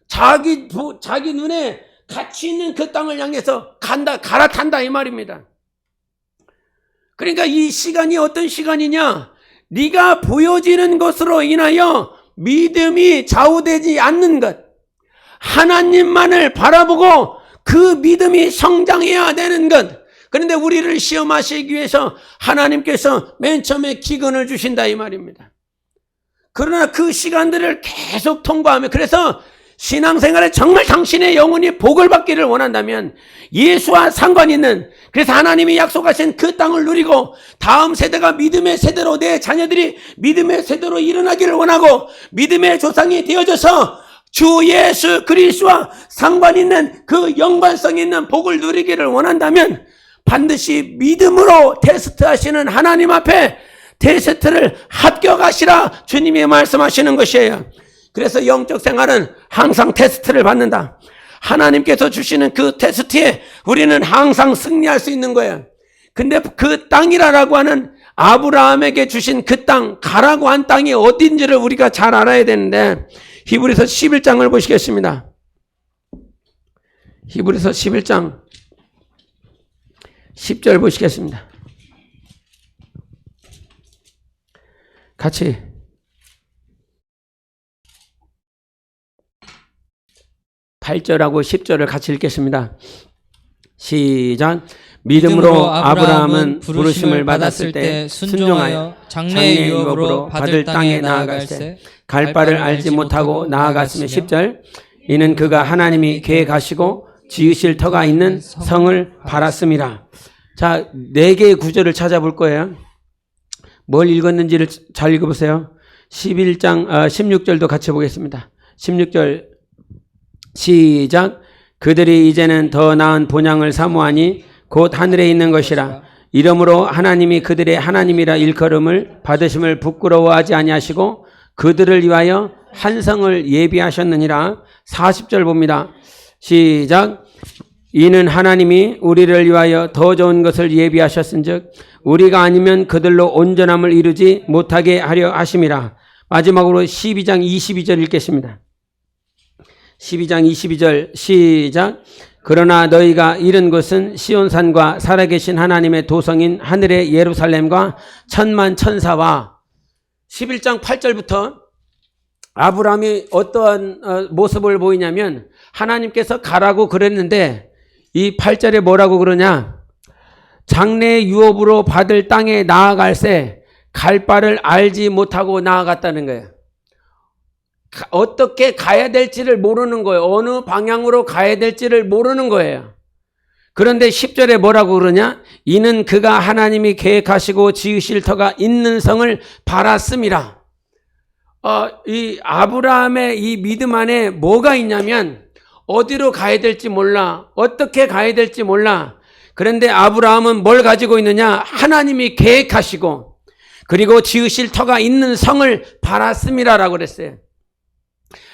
자기 눈에 가치 있는 그 땅을 향해서 갈아탄다 이 말입니다. 그러니까 이 시간이 어떤 시간이냐? 네가 보여지는 것으로 인하여 믿음이 좌우되지 않는 것, 하나님만을 바라보고 그 믿음이 성장해야 되는 것. 그런데 우리를 시험하시기 위해서 하나님께서 맨 처음에 기근을 주신다 이 말입니다. 그러나 그 시간들을 계속 통과하며, 그래서 신앙생활에 정말 당신의 영혼이 복을 받기를 원한다면 예수와 상관 있는, 그래서 하나님이 약속하신 그 땅을 누리고 다음 세대가 믿음의 세대로, 내 자녀들이 믿음의 세대로 일어나기를 원하고 믿음의 조상이 되어져서 주 예수 그리스도와 상관 있는 그 연관성 있는 복을 누리기를 원한다면 반드시 믿음으로 테스트하시는 하나님 앞에 테스트를 합격하시라 주님이 말씀하시는 것이에요. 그래서 영적 생활은 항상 테스트를 받는다. 하나님께서 주시는 그 테스트에 우리는 항상 승리할 수 있는 거예요. 근데 그 땅이라고 하는 아브라함에게 주신 그 땅, 가라고 한 땅이 어딘지를 우리가 잘 알아야 되는데, 히브리서 11장을 보시겠습니다. 히브리서 11장 10절 보시겠습니다. 같이. (8) 절하고 10절을 같이 읽겠습니다. 시작. 믿음으로 아브라함은 부르심을 받았을 때 순종하여 장래의 유업으로 받을 땅에 나아갈새 갈 바를 알지 못하고 나아갔으며. 10절. 이는 그가 하나님이 계획하시고 지으실 터가 있는 성을 바랐음이라. 자, 4개의 구절을 찾아볼 거예요. 뭘 읽었는지를 잘 읽어보세요. 11장 16절도 같이 보겠습니다. 16절 시작. 그들이 이제는 더 나은 본향을 사모하니 곧 하늘에 있는 것이라. 이러므로 하나님이 그들의 하나님이라 일컬음을 받으심을 부끄러워하지 아니하시고 그들을 위하여 한 성을 예비하셨느니라. 40절 봅니다. 시작. 이는 하나님이 우리를 위하여 더 좋은 것을 예비하셨은즉 우리가 아니면 그들로 온전함을 이루지 못하게 하려 하심이라. 마지막으로 12장 22절 읽겠습니다. 12장 22절 시작. 그러나 너희가 이른 곳은 시온산과 살아계신 하나님의 도성인 하늘의 예루살렘과 천만 천사와. 11장 8절부터 아브라함이 어떠한 모습을 보이냐면, 하나님께서 가라고 그랬는데 이 8절에 뭐라고 그러냐, 장래의 유업으로 받을 땅에 나아갈새 갈 바를 알지 못하고 나아갔다는 거예요. 어떻게 가야 될지를 모르는 거예요. 어느 방향으로 가야 될지를 모르는 거예요. 그런데 10절에 뭐라고 그러냐, 이는 그가 하나님이 계획하시고 지으실 터가 있는 성을 바랐음이라. 이 아브라함의 이 믿음 안에 뭐가 있냐면, 어디로 가야 될지 몰라, 어떻게 가야 될지 몰라. 그런데 아브라함은 뭘 가지고 있느냐, 하나님이 계획하시고 그리고 지으실 터가 있는 성을 바랐음이라라고 그랬어요.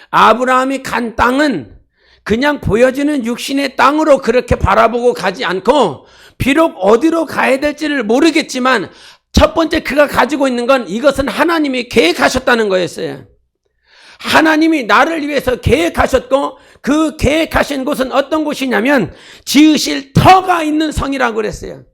아브라함이 간 땅은 그냥 보여지는 육신의 땅으로 그렇게 바라보고 가지 않고, 비록 어디로 가야 될지를 모르겠지만 첫 번째 그가 가지고 있는 건 이것은 하나님이 계획하셨다는 거였어요. 하나님이 나를 위해서 계획하셨고 그 계획하신 곳은 어떤 곳이냐면 지으실 터가 있는 성이라고 그랬어요.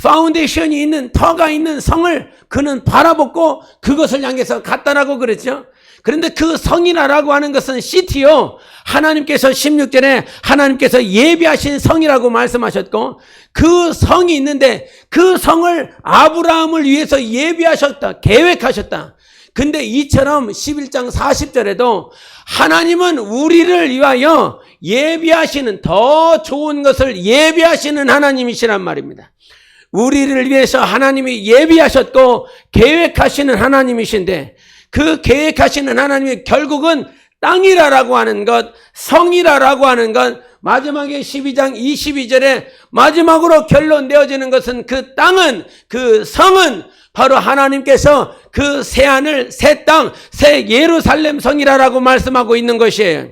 파운데이션이 있는 터가 있는 성을 그는 바라보고 그것을 향해서 갔다라고 그랬죠. 그런데 그 성이라고 하는 것은 시티요, 하나님께서 16절에 하나님께서 예비하신 성이라고 말씀하셨고, 그 성이 있는데 그 성을 아브라함을 위해서 예비하셨다, 계획하셨다. 근데 이처럼 11장 40절에도 하나님은 우리를 위하여 예비하시는, 더 좋은 것을 예비하시는 하나님이시란 말입니다. 우리를 위해서 하나님이 예비하셨고 계획하시는 하나님이신데, 그 계획하시는 하나님이 결국은 땅이라고 하는 것, 성이라고 하는 것, 마지막에 12장 22절에 마지막으로 결론 내어지는 것은 그 땅은, 그 성은 바로 하나님께서 그 새하늘, 새 땅, 새 예루살렘 성이라고 말씀하고 있는 것이에요.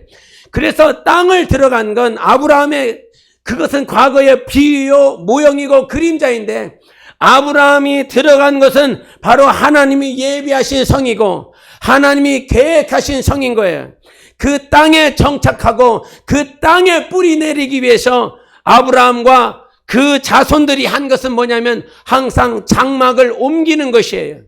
그래서 땅을 들어간 건 아브라함의, 그것은 과거의 비유요, 모형이고 그림자인데, 아브라함이 들어간 것은 바로 하나님이 예비하신 성이고 하나님이 계획하신 성인 거예요. 그 땅에 정착하고 그 땅에 뿌리 내리기 위해서 아브라함과 그 자손들이 한 것은 뭐냐면 항상 장막을 옮기는 것이에요.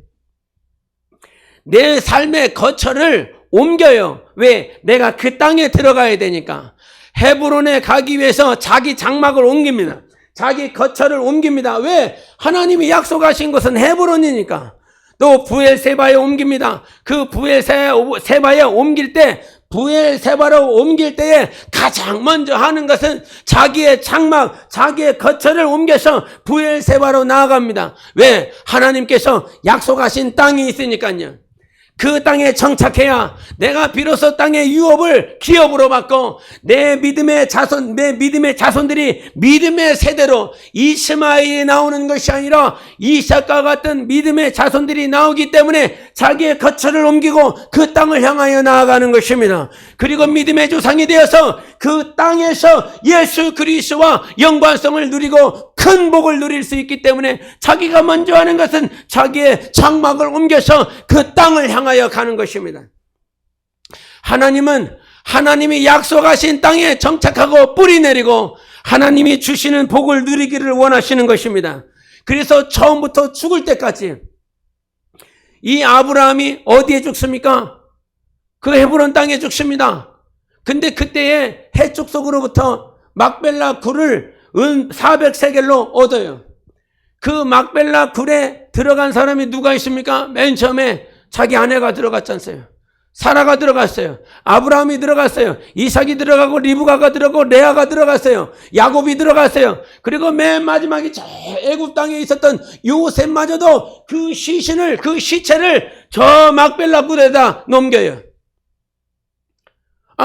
내 삶의 거처를 옮겨요. 왜? 내가 그 땅에 들어가야 되니까. 헤브론에 가기 위해서 자기 장막을 옮깁니다. 자기 거처를 옮깁니다. 왜? 하나님이 약속하신 것은 헤브론이니까. 또 부엘세바에 옮깁니다. 그 부엘세바에 옮길 때, 부엘세바로 옮길 때에 가장 먼저 하는 것은 자기의 장막, 자기의 거처를 옮겨서 부엘세바로 나아갑니다. 왜? 하나님께서 약속하신 땅이 있으니까요. 그 땅에 정착해야 내가 비로소 땅의 유업을 기업으로 받고 내 믿음의 자손들이 믿음의 세대로 이스마엘이 나오는 것이 아니라 이삭과 같은 믿음의 자손들이 나오기 때문에 자기의 거처를 옮기고 그 땅을 향하여 나아가는 것입니다. 그리고 믿음의 조상이 되어서 그 땅에서 예수 그리스도와 연관성을 누리고 큰 복을 누릴 수 있기 때문에 자기가 먼저 하는 것은 자기의 장막을 옮겨서 그 땅을 향하여 가는 것입니다. 하나님은 하나님이 약속하신 땅에 정착하고 뿌리 내리고 하나님이 주시는 복을 누리기를 원하시는 것입니다. 그래서 처음부터 죽을 때까지 이 아브라함이 어디에 죽습니까? 그 헤브론 땅에 죽습니다. 근데 그때에 해쪽 속으로부터 막벨라 굴을 은 400세겔로 얻어요. 그 막벨라 굴에 들어간 사람이 누가 있습니까? 맨 처음에 자기 아내가 들어갔지 않습니까? 사라가 들어갔어요. 아브라함이 들어갔어요. 이삭이 들어가고 리브가가 들어가고 레아가 들어갔어요. 야곱이 들어갔어요. 그리고 맨 마지막에 저 애굽 땅에 있었던 요셉마저도 그 시신을, 그 시체를 저 막벨라 굴에다 넘겨요.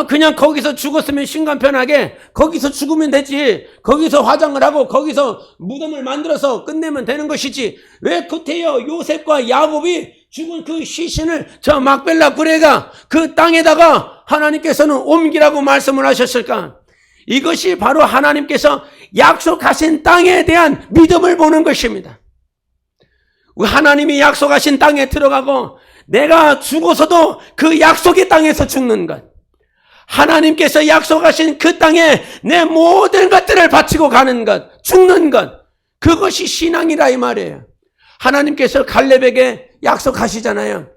그냥 거기서 죽었으면 심간편하게 거기서 죽으면 되지. 거기서 화장을 하고 거기서 무덤을 만들어서 끝내면 되는 것이지. 왜 그때요 요셉과 야곱이 죽은 그 시신을 저 막벨라 굴에다 그 땅에다가 하나님께서는 옮기라고 말씀을 하셨을까? 이것이 바로 하나님께서 약속하신 땅에 대한 믿음을 보는 것입니다. 하나님이 약속하신 땅에 들어가고 내가 죽어서도 그 약속의 땅에서 죽는 것. 하나님께서 약속하신 그 땅에 내 모든 것들을 바치고 가는 것, 죽는 것, 그것이 신앙이라 이 말이에요. 하나님께서 갈렙에게 약속하시잖아요.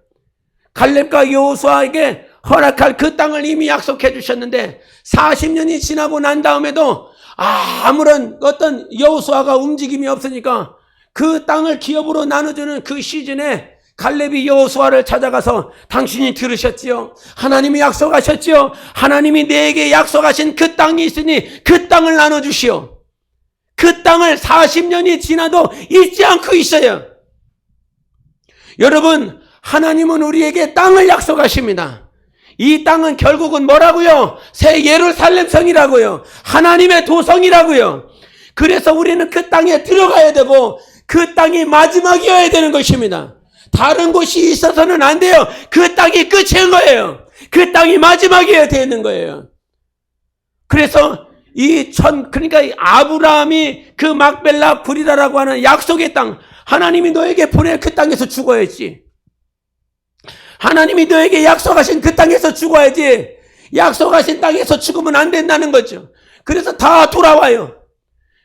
갈렙과 여호수아에게 허락할 그 땅을 이미 약속해 주셨는데 40년이 지나고 난 다음에도 아무런 어떤 여호수아가 움직임이 없으니까 그 땅을 기업으로 나눠주는 그 시즌에 갈렙이 여호수아를 찾아가서 당신이 들으셨지요? 하나님이 약속하셨지요? 하나님이 내게 약속하신 그 땅이 있으니 그 땅을 나눠주시오. 그 땅을 40년이 지나도 잊지 않고 있어요. 여러분, 하나님은 우리에게 땅을 약속하십니다. 이 땅은 결국은 뭐라고요? 새 예루살렘 성이라고요. 하나님의 도성이라고요. 그래서 우리는 그 땅에 들어가야 되고 그 땅이 마지막이어야 되는 것입니다. 다른 곳이 있어서는 안 돼요. 그 땅이 끝인 거예요. 그 땅이 마지막이어야 되는 거예요. 그래서 그러니까 아브라함이 그 막벨라 굴이다라고 하는 약속의 땅, 하나님이 너에게 보낼 그 땅에서 죽어야지. 하나님이 너에게 약속하신 그 땅에서 죽어야지. 약속하신 땅에서 죽으면 안 된다는 거죠. 그래서 다 돌아와요.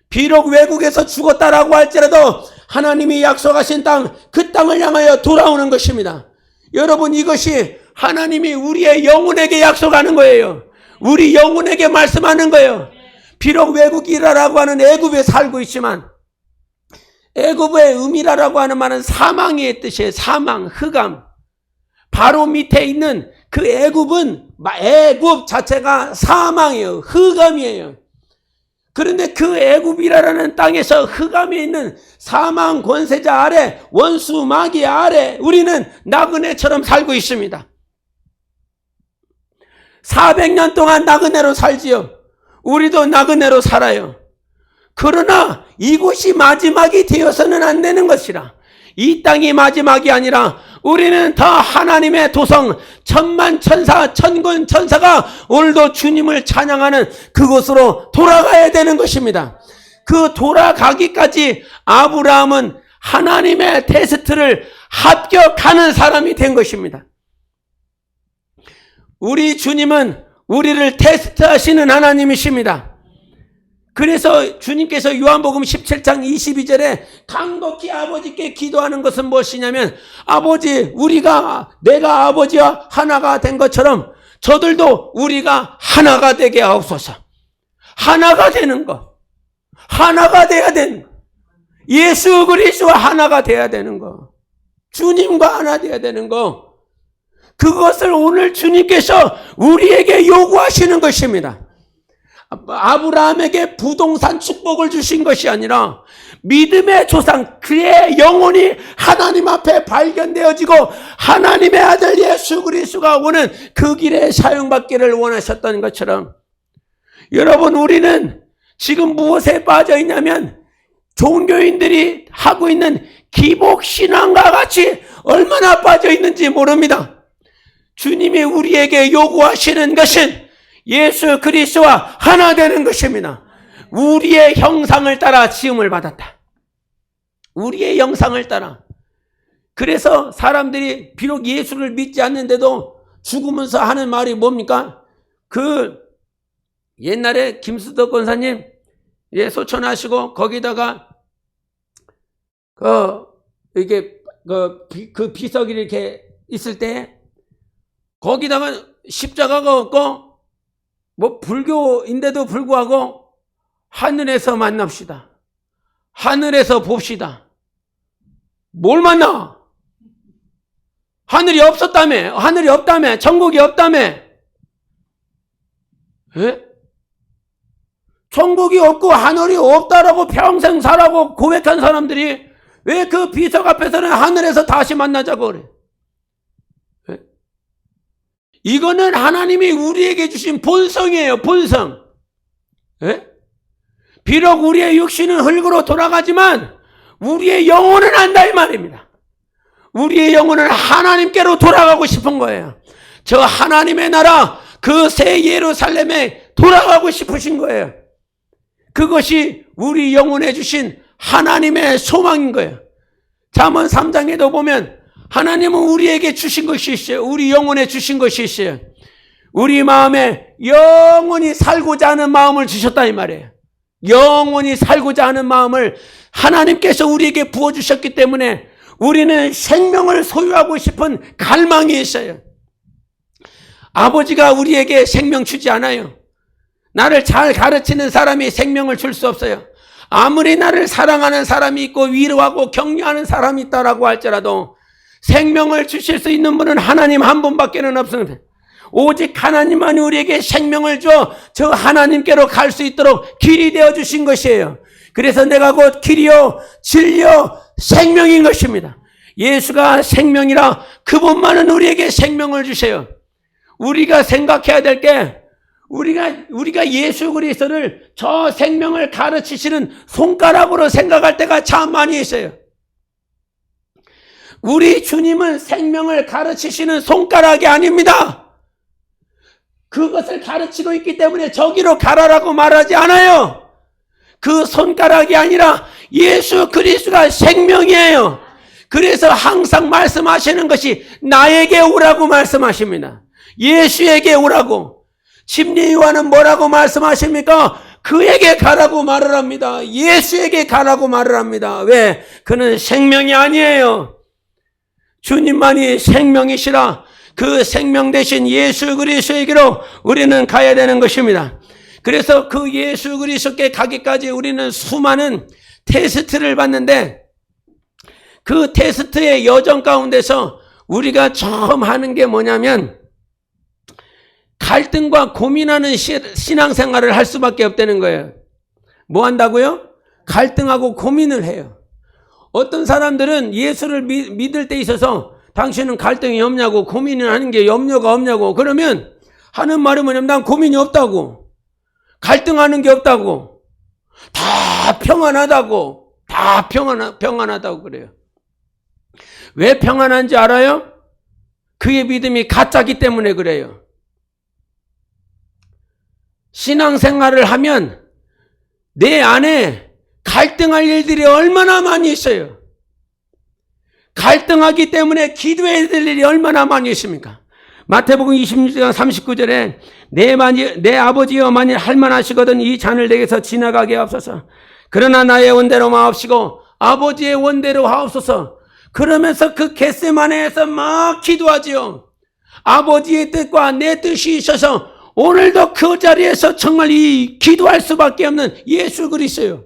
비록 외국에서 죽었다라고 할지라도 하나님이 약속하신 땅, 그 땅을 향하여 돌아오는 것입니다. 여러분, 이것이 하나님이 우리의 영혼에게 약속하는 거예요. 우리 영혼에게 말씀하는 거예요. 비록 외국이라고 하는 애굽에 살고 있지만 애굽의 음이라고 하는 말은 사망의 뜻이에요. 사망, 흑암. 바로 밑에 있는 그 애굽은 애굽 자체가 사망이에요. 흑암이에요. 그런데 그 애굽이라는 땅에서 흑암에 있는 사망 권세자 아래, 원수 마귀 아래 우리는 나그네처럼 살고 있습니다. 400년 동안 나그네로 살지요. 우리도 나그네로 살아요. 그러나 이곳이 마지막이 되어서는 안 되는 것이라. 이 땅이 마지막이 아니라 우리는 더 하나님의 도성, 천만 천사, 천군 천사가 오늘도 주님을 찬양하는 그곳으로 돌아가야 되는 것입니다. 그 돌아가기까지 아브라함은 하나님의 테스트를 합격하는 사람이 된 것입니다. 우리 주님은 우리를 테스트하시는 하나님이십니다. 그래서 주님께서 요한복음 17장 22절에 간곡히 아버지께 기도하는 것은 무엇이냐면, 아버지, 내가 아버지와 하나가 된 것처럼 저들도 우리가 하나가 되게 하옵소서. 하나가 되는 것, 하나가 돼야 되는 것, 예수 그리스도와 하나가 돼야 되는 것, 주님과 하나 돼야 되는 것, 그것을 오늘 주님께서 우리에게 요구하시는 것입니다. 아브라함에게 부동산 축복을 주신 것이 아니라 믿음의 조상, 그의 영혼이 하나님 앞에 발견되어지고 하나님의 아들 예수 그리스도가 오는 그 길에 사용받기를 원하셨던 것처럼, 여러분, 우리는 지금 무엇에 빠져 있냐면 종교인들이 하고 있는 기복신앙과 같이 얼마나 빠져 있는지 모릅니다. 주님이 우리에게 요구하시는 것은 예수 그리스도와 하나 되는 것입니다. 우리의 형상을 따라 지음을 받았다. 우리의 형상을 따라. 그래서 사람들이 비록 예수를 믿지 않는데도 죽으면서 하는 말이 뭡니까? 옛날에 김수덕 권사님 소천하시고 거기다가 그 비석이 이렇게 있을 때 거기다가 십자가가 없고 뭐 불교인데도 불구하고 하늘에서 만납시다. 하늘에서 봅시다. 뭘 만나? 하늘이 없었다며. 하늘이 없다며. 천국이 없다며. 예? 천국이 없고 하늘이 없다라고 평생 살라고 고백한 사람들이 왜 그 비석 앞에서는 하늘에서 다시 만나자고 그래? 예? 이거는 하나님이 우리에게 주신 본성이에요. 본성. 예? 비록 우리의 육신은 흙으로 돌아가지만 우리의 영혼은 안다 이 말입니다. 우리의 영혼은 하나님께로 돌아가고 싶은 거예요. 저 하나님의 나라, 그 새 예루살렘에 돌아가고 싶으신 거예요. 그것이 우리 영혼에 주신 하나님의 소망인 거예요. 잠언 3장에도 보면 하나님은 우리에게 주신 것이 있어요. 우리 영혼에 주신 것이 있어요. 우리 마음에 영원히 살고자 하는 마음을 주셨다 이 말이에요. 영원히 살고자 하는 마음을 하나님께서 우리에게 부어주셨기 때문에 우리는 생명을 소유하고 싶은 갈망이 있어요. 아버지가 우리에게 생명 주지 않아요. 나를 잘 가르치는 사람이 생명을 줄 수 없어요. 아무리 나를 사랑하는 사람이 있고 위로하고 격려하는 사람이 있다라고 할지라도 생명을 주실 수 있는 분은 하나님 한 분밖에는 없습니다. 오직 하나님만이 우리에게 생명을 줘 저 하나님께로 갈 수 있도록 길이 되어 주신 것이에요. 그래서 내가 곧 길이요 진리요 생명인 것입니다. 예수가 생명이라 그분만은 우리에게 생명을 주세요. 우리가 생각해야 될 게 우리가 예수 그리스도를 저 생명을 가르치시는 손가락으로 생각할 때가 참 많이 있어요. 우리 주님은 생명을 가르치시는 손가락이 아닙니다. 그것을 가르치고 있기 때문에 저기로 가라라고 말하지 않아요. 그 손가락이 아니라 예수 그리스도가 생명이에요. 그래서 항상 말씀하시는 것이 나에게 오라고 말씀하십니다. 예수에게 오라고. 침례 요한은 뭐라고 말씀하십니까? 그에게 가라고 말을 합니다. 예수에게 가라고 말을 합니다. 왜? 그는 생명이 아니에요. 주님만이 생명이시라 그 생명 대신 예수 그리스도에게로 우리는 가야 되는 것입니다. 그래서 그 예수 그리스도께 가기까지 우리는 수많은 테스트를 받는데 그 테스트의 여정 가운데서 우리가 처음 하는 게 뭐냐면 갈등과 고민하는 신앙생활을 할 수밖에 없다는 거예요. 뭐 한다고요? 갈등하고 고민을 해요. 어떤 사람들은 예수를 믿을 때 있어서 당신은 갈등이 없냐고 고민을 하는 게 염려가 없냐고 그러면 하는 말은 뭐냐면 난 고민이 없다고 갈등하는 게 없다고 다 평안하다고 다 평안하다고 그래요. 왜 평안한지 알아요? 그의 믿음이 가짜기 때문에 그래요. 신앙생활을 하면 내 안에 갈등할 일들이 얼마나 많이 있어요. 갈등하기 때문에 기도해야 될 일이 얼마나 많이 있습니까? 마태복음 26장 39절에 내 아버지여 만일 할만하시거든 이 잔을 내게서 지나가게 하옵소서. 그러나 나의 원대로 마옵시고 아버지의 원대로 하옵소서. 그러면서 그 겟세마네에서 막 기도하지요. 아버지의 뜻과 내 뜻이 있어서 오늘도 그 자리에서 정말 이 기도할 수밖에 없는 예수 그리스도요.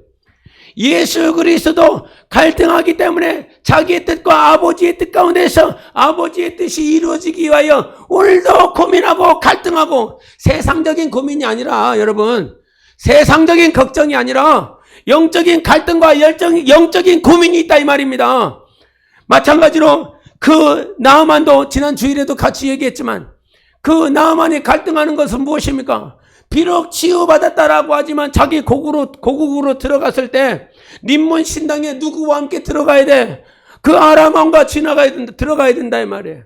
예수 그리스도도 갈등하기 때문에 자기의 뜻과 아버지의 뜻 가운데서 아버지의 뜻이 이루어지기 위하여 오늘도 고민하고 갈등하고, 세상적인 고민이 아니라 여러분, 세상적인 걱정이 아니라 영적인 갈등과 영적인 고민이 있다 이 말입니다. 마찬가지로 그 나아만도 지난 주일에도 같이 얘기했지만 그 나아만이 갈등하는 것은 무엇입니까? 비록 치유받았다라고 하지만 자기 고국으로 들어갔을 때 림몬 신당에 누구와 함께 들어가야 돼? 그 아람 왕과 들어가야 된다 이 말이에요.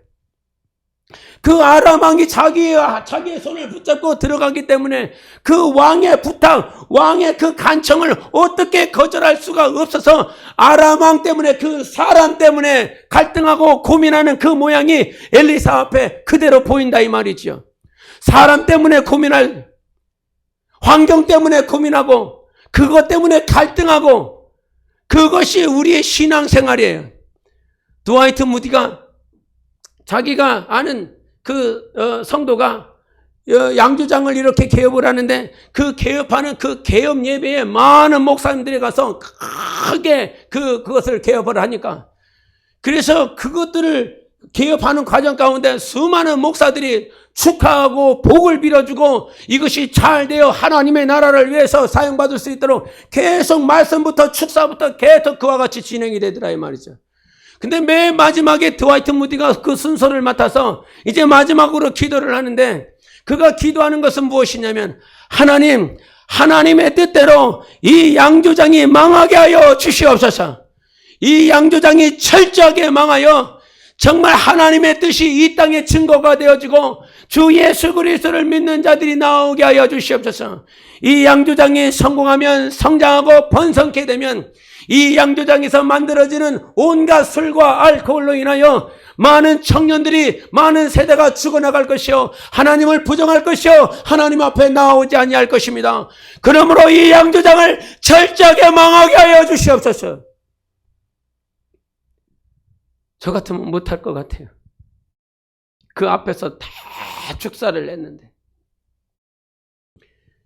그 아람 왕이 자기의 손을 붙잡고 들어가기 때문에 그 왕의 부탁, 왕의 그 간청을 어떻게 거절할 수가 없어서 아람 왕 때문에, 그 사람 때문에 갈등하고 고민하는 그 모양이 엘리사 앞에 그대로 보인다 이 말이죠. 사람 때문에 고민할, 환경 때문에 고민하고 그것 때문에 갈등하고, 그것이 우리의 신앙생활이에요. 드와이트 무디가 자기가 아는 성도가 양조장을 이렇게 개업을 하는데 그 개업하는 그 개업 예배에 많은 목사님들이 가서 크게 그것을 개업을 하니까, 그래서 그것들을 개업하는 과정 가운데 수많은 목사들이 축하하고 복을 빌어주고 이것이 잘 되어 하나님의 나라를 위해서 사용받을 수 있도록 계속 말씀부터 축사부터 계속 그와 같이 진행이 되더라 이 말이죠. 근데 맨 마지막에 드와이트 무디가 그 순서를 맡아서 이제 마지막으로 기도를 하는데, 그가 기도하는 것은 무엇이냐면, 하나님의 뜻대로 이 양조장이 망하게 하여 주시옵소서. 이 양조장이 철저하게 망하여 정말 하나님의 뜻이 이 땅에 증거가 되어지고 주 예수 그리스도를 믿는 자들이 나오게 하여 주시옵소서. 이 양조장이 성공하면, 성장하고 번성케 되면 이 양조장에서 만들어지는 온갖 술과 알코올로 인하여 많은 청년들이, 많은 세대가 죽어나갈 것이요, 하나님을 부정할 것이요, 하나님 앞에 나오지 아니할 것입니다. 그러므로 이 양조장을 철저하게 망하게 하여 주시옵소서. 저 같으면 못할 것 같아요. 그 앞에서 다 축사를 냈는데.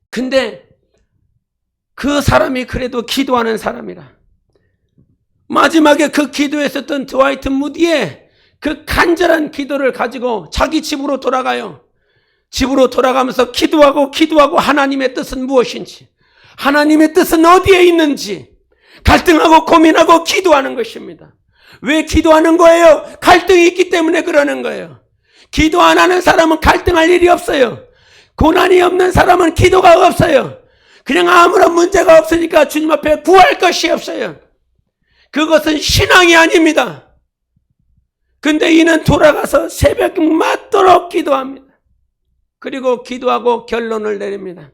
근데 그 사람이 그래도 기도하는 사람이라 마지막에 그 기도했었던 드와이트 무디의 그 간절한 기도를 가지고 자기 집으로 돌아가요. 집으로 돌아가면서 기도하고 하나님의 뜻은 무엇인지, 하나님의 뜻은 어디에 있는지 갈등하고 고민하고 기도하는 것입니다. 왜 기도하는 거예요? 갈등이 있기 때문에 그러는 거예요. 기도 안 하는 사람은 갈등할 일이 없어요. 고난이 없는 사람은 기도가 없어요. 그냥 아무런 문제가 없으니까 주님 앞에 구할 것이 없어요. 그것은 신앙이 아닙니다. 근데 이는 돌아가서 새벽 맞도록 기도합니다. 그리고 기도하고 결론을 내립니다.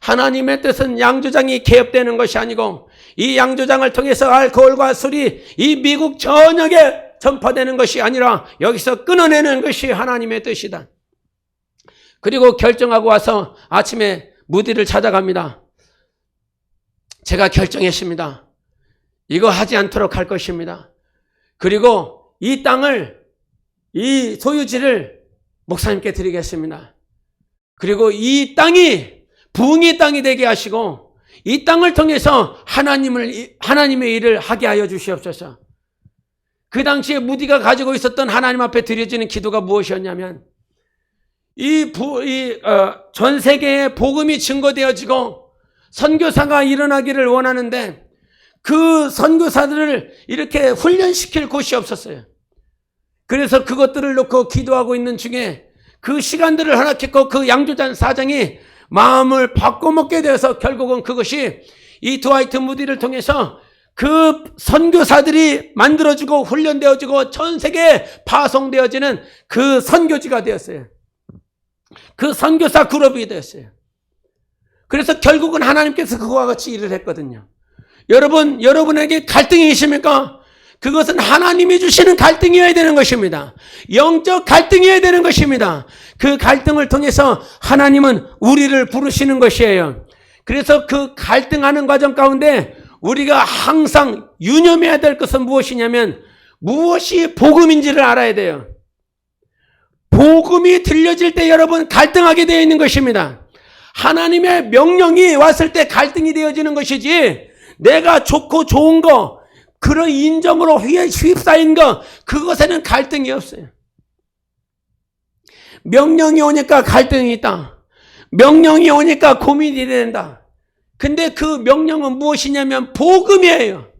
하나님의 뜻은 양조장이 개업되는 것이 아니고 이 양조장을 통해서 알코올과 술이 이 미국 전역에 전파되는 것이 아니라 여기서 끊어내는 것이 하나님의 뜻이다. 그리고 결정하고 와서 아침에 무디를 찾아갑니다. 제가 결정했습니다. 이거 하지 않도록 할 것입니다. 그리고 이 땅을, 이 소유지를 목사님께 드리겠습니다. 그리고 이 땅이 부흥의 땅이 되게 하시고 이 땅을 통해서 하나님의 일을 하게 하여 주시옵소서. 그 당시에 무디가 가지고 있었던 하나님 앞에 드려지는 기도가 무엇이었냐면, 전 세계에 복음이 증거되어지고 선교사가 일어나기를 원하는데 그 선교사들을 이렇게 훈련시킬 곳이 없었어요. 그래서 그것들을 놓고 기도하고 있는 중에 그 시간들을 허락했고 그 양조장 사장이 마음을 바꿔먹게 되어서 결국은 그것이 이 드와이트 무디를 통해서 그 선교사들이 만들어지고 훈련되어지고 전 세계에 파송되어지는 그 선교지가 되었어요. 그 선교사 그룹이 되었어요. 그래서 결국은 하나님께서 그와 같이 일을 했거든요. 여러분에게 갈등이 있습니까? 그것은 하나님이 주시는 갈등이어야 되는 것입니다. 영적 갈등이어야 되는 것입니다. 그 갈등을 통해서 하나님은 우리를 부르시는 것이에요. 그래서 그 갈등하는 과정 가운데 우리가 항상 유념해야 될 것은 무엇이냐면 무엇이 복음인지를 알아야 돼요. 복음이 들려질 때 여러분 갈등하게 되어 있는 것입니다. 하나님의 명령이 왔을 때 갈등이 되어지는 것이지 내가 좋고 좋은 거 그런 인정으로 휩싸인 거 그것에는 갈등이 없어요. 명령이 오니까 갈등이 있다. 명령이 오니까 고민이 된다. 근데 그 명령은 무엇이냐면 복음이에요.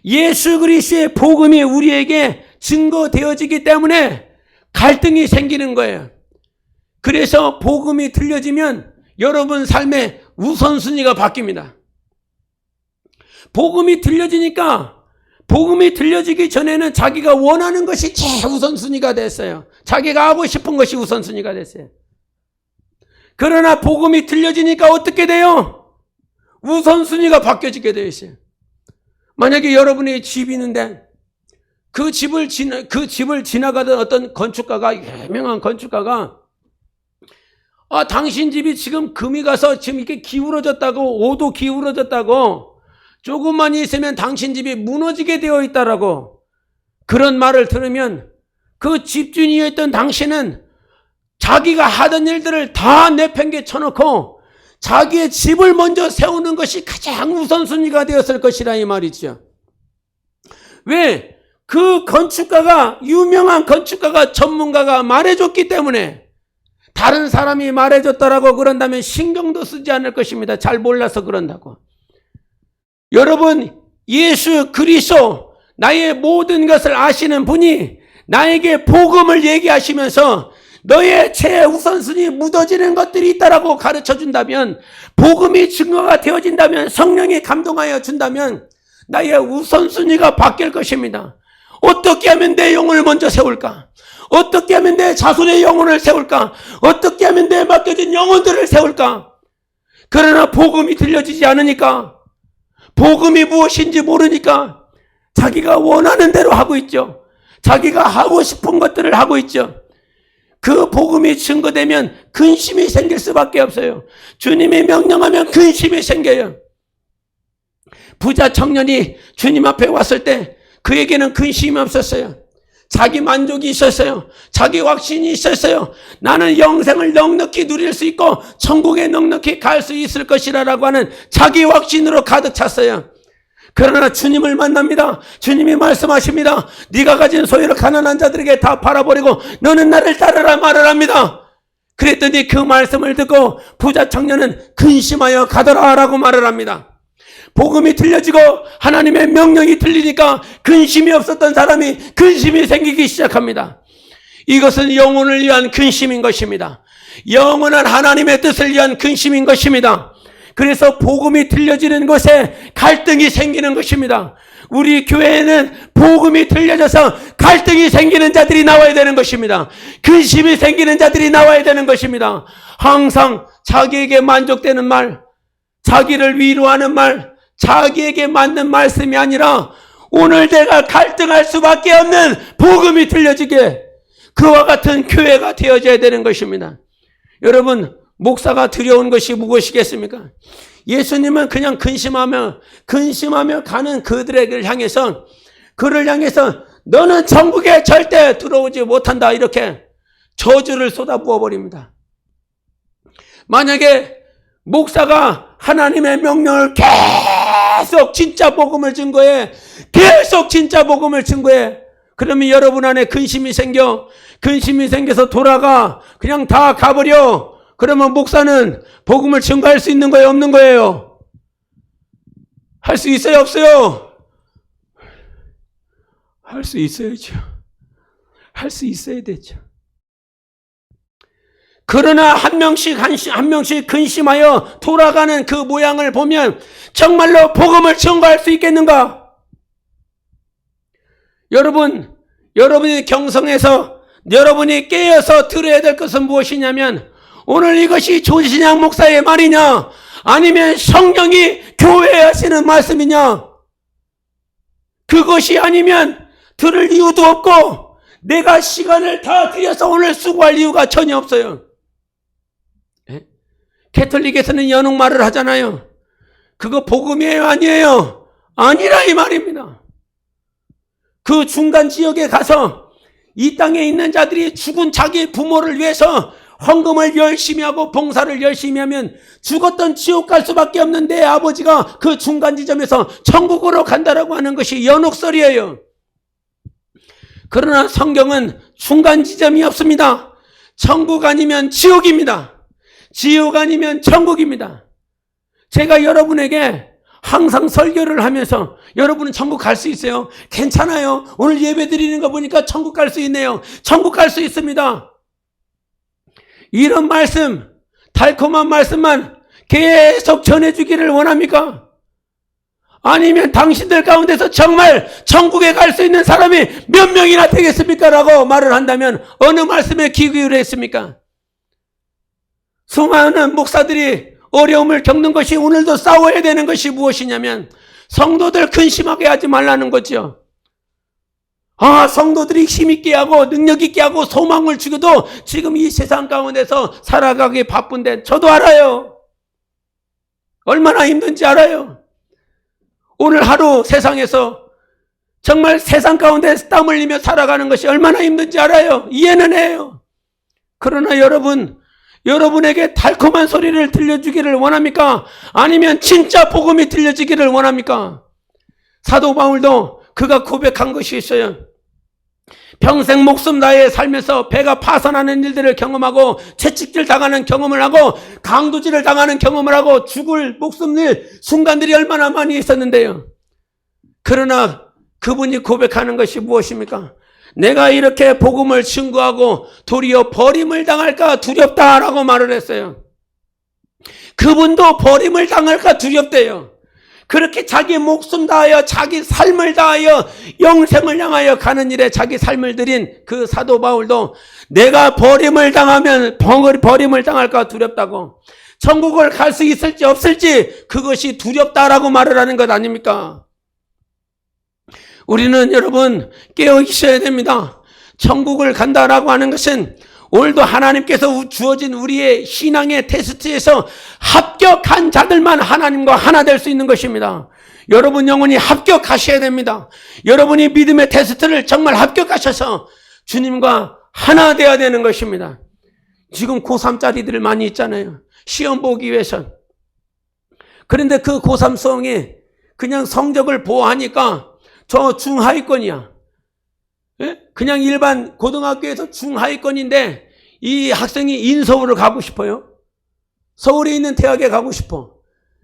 예수 그리스도의 복음이 우리에게 증거되어지기 때문에 갈등이 생기는 거예요. 그래서 복음이 들려지면 여러분 삶의 우선순위가 바뀝니다. 복음이 들려지니까 복음이 들려지기 전에는 자기가 원하는 것이 최우선순위가 됐어요. 자기가 하고 싶은 것이 우선순위가 됐어요. 그러나 복음이 들려지니까 어떻게 돼요? 우선순위가 바뀌어지게 되어 있어요. 만약에 여러분의 집이 있는데 그 집을 지나가던 어떤 건축가가, 유명한 건축가가 당신 집이 지금 금이 가서 지금 이렇게 기울어졌다고, 5도 기울어졌다고, 조금만 있으면 당신 집이 무너지게 되어 있다라고 그런 말을 들으면 그 집주인이었던 당신은 자기가 하던 일들을 다 내팽개쳐놓고 자기의 집을 먼저 세우는 것이 가장 우선순위가 되었을 것이라 이 말이죠. 왜? 그 건축가가, 유명한 건축가가, 전문가가 말해줬기 때문에 다른 사람이 말해줬다라고 그런다면 신경도 쓰지 않을 것입니다. 잘 몰라서 그런다고. 여러분, 예수 그리스도 나의 모든 것을 아시는 분이 나에게 복음을 얘기하시면서 너의 최우선순위 묻어지는 것들이 있다라고 가르쳐 준다면, 복음이 증거가 되어진다면, 성령이 감동하여 준다면 나의 우선순위가 바뀔 것입니다. 어떻게 하면 내 영혼을 먼저 세울까? 어떻게 하면 내 자손의 영혼을 세울까? 어떻게 하면 내 맡겨진 영혼들을 세울까? 그러나 복음이 들려지지 않으니까, 복음이 무엇인지 모르니까 자기가 원하는 대로 하고 있죠. 자기가 하고 싶은 것들을 하고 있죠. 그 복음이 증거되면 근심이 생길 수밖에 없어요. 주님이 명령하면 근심이 생겨요. 부자 청년이 주님 앞에 왔을 때 그에게는 근심이 없었어요. 자기 만족이 있었어요. 자기 확신이 있었어요. 나는 영생을 넉넉히 누릴 수 있고 천국에 넉넉히 갈 수 있을 것이라고 하는 자기 확신으로 가득 찼어요. 그러나 주님을 만납니다. 주님이 말씀하십니다. 네가 가진 소유를 가난한 자들에게 다 팔아버리고 너는 나를 따르라 말을 합니다. 그랬더니 그 말씀을 듣고 부자 청년은 근심하여 가더라라고 말을 합니다. 복음이 들려지고 하나님의 명령이 들리니까 근심이 없었던 사람이 근심이 생기기 시작합니다. 이것은 영혼을 위한 근심인 것입니다. 영원한 하나님의 뜻을 위한 근심인 것입니다. 그래서 복음이 들려지는 곳에 갈등이 생기는 것입니다. 우리 교회에는 복음이 들려져서 갈등이 생기는 자들이 나와야 되는 것입니다. 근심이 생기는 자들이 나와야 되는 것입니다. 항상 자기에게 만족되는 말, 자기를 위로하는 말, 자기에게 맞는 말씀이 아니라 오늘 내가 갈등할 수밖에 없는 복음이 들려지게 그와 같은 교회가 되어져야 되는 것입니다. 여러분, 목사가 두려운 것이 무엇이겠습니까? 예수님은 그냥 근심하며 가는 그들을 향해서 너는 천국에 절대 들어오지 못한다 이렇게 저주를 쏟아부어 버립니다. 만약에 목사가 하나님의 명령을 계속 진짜 복음을 증거해, 그러면 여러분 안에 근심이 생겨서 돌아가, 그냥 다 가버려. 그러면 목사는 복음을 증거할 수 있는 거예요, 없는 거예요? 할 수 있어요, 없어요? 할 수 있어야죠. 할 수 있어야 되죠. 그러나 한 명씩 근심하여 돌아가는 그 모양을 보면 정말로 복음을 증거할 수 있겠는가? 여러분이 경성에서 여러분이 깨어서 들어야 될 것은 무엇이냐면 오늘 이것이 조신양 목사의 말이냐 아니면 성령이 교회에 하시는 말씀이냐, 그것이 아니면 들을 이유도 없고 내가 시간을 다 들여서 오늘 수고할 이유가 전혀 없어요. 예? 캐톨릭에서는 연옥말을 하잖아요. 그거 복음이에요, 아니에요? 아니라 이 말입니다. 그 중간 지역에 가서 이 땅에 있는 자들이 죽은 자기 부모를 위해서 헌금을 열심히 하고 봉사를 열심히 하면 죽었던 지옥 갈 수밖에 없는 내 아버지가 그 중간 지점에서 천국으로 간다라고 하는 것이 연옥설이에요. 그러나 성경은 중간 지점이 없습니다. 천국 아니면 지옥입니다. 지옥 아니면 천국입니다. 제가 여러분에게 항상 설교를 하면서 여러분은 천국 갈 수 있어요? 괜찮아요. 오늘 예배 드리는 거 보니까 천국 갈 수 있네요. 천국 갈 수 있습니다. 이런 말씀, 달콤한 말씀만 계속 전해주기를 원합니까? 아니면 당신들 가운데서 정말 천국에 갈 수 있는 사람이 몇 명이나 되겠습니까? 라고 말을 한다면 어느 말씀에 귀 기울였습니까? 수많은 목사들이 어려움을 겪는 것이 오늘도 싸워야 되는 것이 무엇이냐면 성도들 근심하게 하지 말라는 거죠. 성도들이 힘있게 하고 능력있게 하고 소망을 주고도 지금 이 세상 가운데서 살아가기 바쁜데 저도 알아요. 얼마나 힘든지 알아요. 오늘 하루 세상에서 정말 세상 가운데서 땀 흘리며 살아가는 것이 얼마나 힘든지 알아요. 이해는 해요. 그러나 여러분에게 달콤한 소리를 들려주기를 원합니까? 아니면 진짜 복음이 들려주기를 원합니까? 사도 바울도 그가 고백한 것이 있어요. 평생 목숨 다해 살면서 배가 파산하는 일들을 경험하고 채찍질 당하는 경험을 하고 강도질을 당하는 경험을 하고 죽을 목숨을 순간들이 얼마나 많이 있었는데요. 그러나 그분이 고백하는 것이 무엇입니까? 내가 이렇게 복음을 증거하고 도리어 버림을 당할까 두렵다라고 말을 했어요. 그분도 버림을 당할까 두렵대요. 그렇게 자기 목숨 다하여 자기 삶을 다하여 영생을 향하여 가는 일에 자기 삶을 들인 그 사도 바울도 내가 버림을 당하면 버림을 당할까 두렵다고, 천국을 갈 수 있을지 없을지 그것이 두렵다라고 말을 하는 것 아닙니까? 우리는 여러분 깨어 있어야 됩니다. 천국을 간다라고 하는 것은 오늘도 하나님께서 주어진 우리의 신앙의 테스트에서 합격한 자들만 하나님과 하나 될 수 있는 것입니다. 여러분 영혼이 합격하셔야 됩니다. 여러분이 믿음의 테스트를 정말 합격하셔서 주님과 하나 되어야 되는 것입니다. 지금 고3짜리들 많이 있잖아요. 시험 보기 위해서. 그런데 그 고3 수험이 그냥 성적을 보호하니까 저 중하위권이야. 예? 그냥 일반 고등학교에서 중하위권인데 이 학생이 인서울을 가고 싶어요. 서울에 있는 대학에 가고 싶어.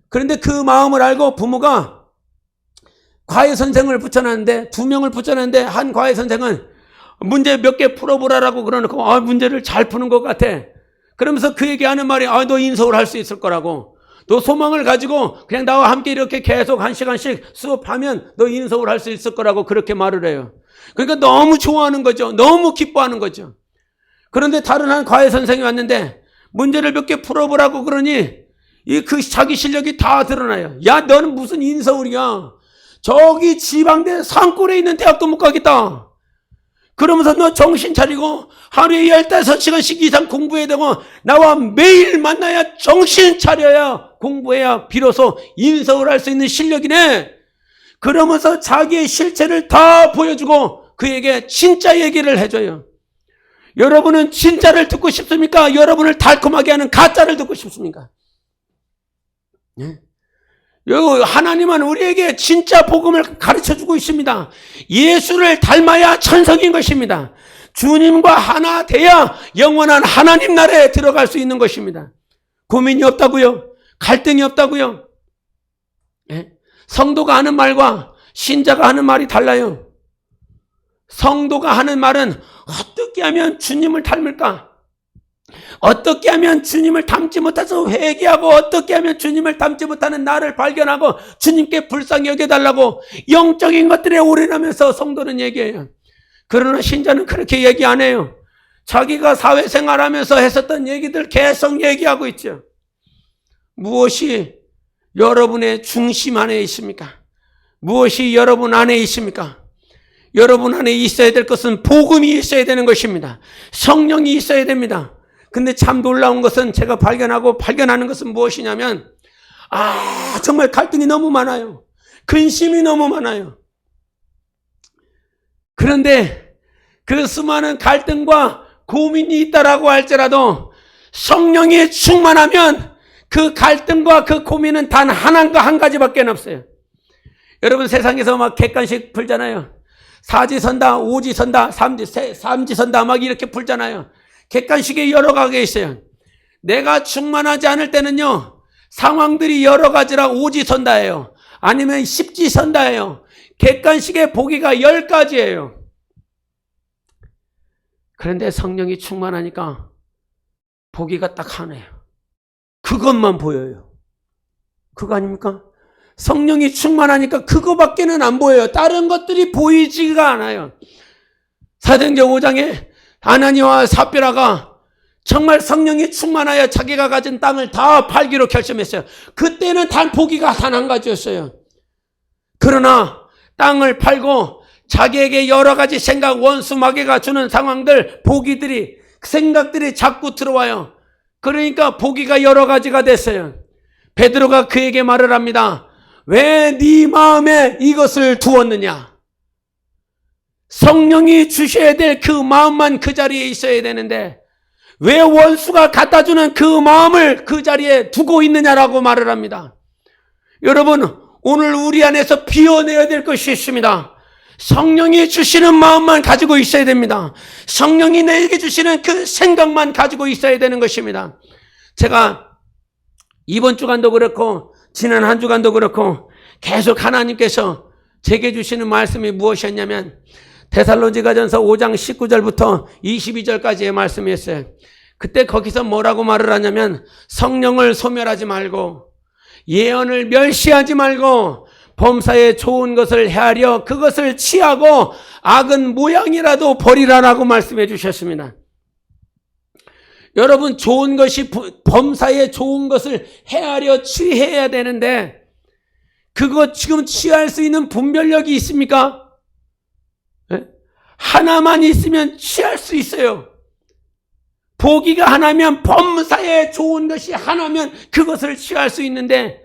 그런데 그 마음을 알고 부모가 과외 선생을 붙여놨는데 2명을 붙여놨는데 한 과외 선생은 문제 몇 개 풀어보라라고 그러놓고 문제를 잘 푸는 것 같아. 그러면서 그에게 하는 말이 너 인서울 할 수 있을 거라고. 너 소망을 가지고 그냥 나와 함께 이렇게 계속 1시간씩 수업하면 너 인서울 할 수 있을 거라고 그렇게 말을 해요. 그러니까 너무 좋아하는 거죠. 너무 기뻐하는 거죠. 그런데 다른 한 과외 선생이 왔는데 문제를 몇 개 풀어보라고 그러니 그 자기 실력이 다 드러나요. 야, 너는 무슨 인서울이야. 저기 지방대 산골에 있는 대학도 못 가겠다. 그러면서 너 정신 차리고 하루에 15시간씩 이상 공부해야 되고 나와 매일 만나야 정신 차려야 공부해야 비로소 인서울 할 수 있는 실력이네. 그러면서 자기의 실체를 다 보여주고 그에게 진짜 얘기를 해줘요. 여러분은 진짜를 듣고 싶습니까? 여러분을 달콤하게 하는 가짜를 듣고 싶습니까? 네? 하나님은 우리에게 진짜 복음을 가르쳐주고 있습니다. 예수를 닮아야 천성인 것입니다. 주님과 하나 돼야 영원한 하나님 나라에 들어갈 수 있는 것입니다. 고민이 없다고요? 갈등이 없다고요? 네? 성도가 하는 말과 신자가 하는 말이 달라요. 성도가 하는 말은 어떻게 하면 주님을 닮을까? 어떻게 하면 주님을 닮지 못해서 회개하고 어떻게 하면 주님을 닮지 못하는 나를 발견하고 주님께 불쌍히 여겨달라고 영적인 것들에 올인하면서 성도는 얘기해요. 그러나 신자는 그렇게 얘기 안 해요. 자기가 사회생활하면서 했었던 얘기들 계속 얘기하고 있죠. 무엇이 여러분의 중심 안에 있습니까? 무엇이 여러분 안에 있습니까? 여러분 안에 있어야 될 것은 복음이 있어야 되는 것입니다. 성령이 있어야 됩니다. 근데 참 놀라운 것은 제가 발견하는 것은 무엇이냐면, 정말 갈등이 너무 많아요. 근심이 너무 많아요. 그런데 그 수많은 갈등과 고민이 있다라고 할지라도 성령이 충만하면 그 갈등과 그 고민은 단 한 가지밖에 없어요. 여러분 세상에서 막 객관식 풀잖아요. 사지선다, 오지선다, 삼지선다 막 이렇게 풀잖아요. 객관식이 여러 가지가 있어요. 내가 충만하지 않을 때는요, 상황들이 여러 가지라 오지선다예요. 아니면 십지선다예요. 객관식의 보기가 10가지예요. 그런데 성령이 충만하니까 보기가 딱 하나예요. 그것만 보여요. 그거 아닙니까? 성령이 충만하니까 그거밖에는 안 보여요. 다른 것들이 보이지가 않아요. 사도행전 5장에 아나니와 삽비라가 정말 성령이 충만하여 자기가 가진 땅을 다 팔기로 결심했어요. 그때는 단 보기가 단 한 가지였어요. 그러나 땅을 팔고 자기에게 여러 가지 생각, 원수 마귀가 주는 상황들, 보기들이, 생각들이 자꾸 들어와요. 그러니까 보기가 여러 가지가 됐어요. 베드로가 그에게 말을 합니다. 왜 네 마음에 이것을 두었느냐? 성령이 주셔야 될 그 마음만 그 자리에 있어야 되는데 왜 원수가 갖다주는 그 마음을 그 자리에 두고 있느냐라고 말을 합니다. 여러분, 오늘 우리 안에서 비워내야 될 것이 있습니다. 성령이 주시는 마음만 가지고 있어야 됩니다. 성령이 내게 주시는 그 생각만 가지고 있어야 되는 것입니다. 제가 이번 주간도 그렇고 지난 한 주간도 그렇고 계속 하나님께서 제게 주시는 말씀이 무엇이었냐면 데살로니가전서 5장 19절부터 22절까지의 말씀이었어요. 그때 거기서 뭐라고 말을 하냐면 성령을 소멸하지 말고 예언을 멸시하지 말고 범사에 좋은 것을 헤아려 그것을 취하고 악은 모양이라도 버리라라고 말씀해 주셨습니다. 여러분, 좋은 것이 범사에 좋은 것을 헤아려 취해야 되는데 그거 지금 취할 수 있는 분별력이 있습니까? 네? 하나만 있으면 취할 수 있어요. 보기가 하나면 범사에 좋은 것이 하나면 그것을 취할 수 있는데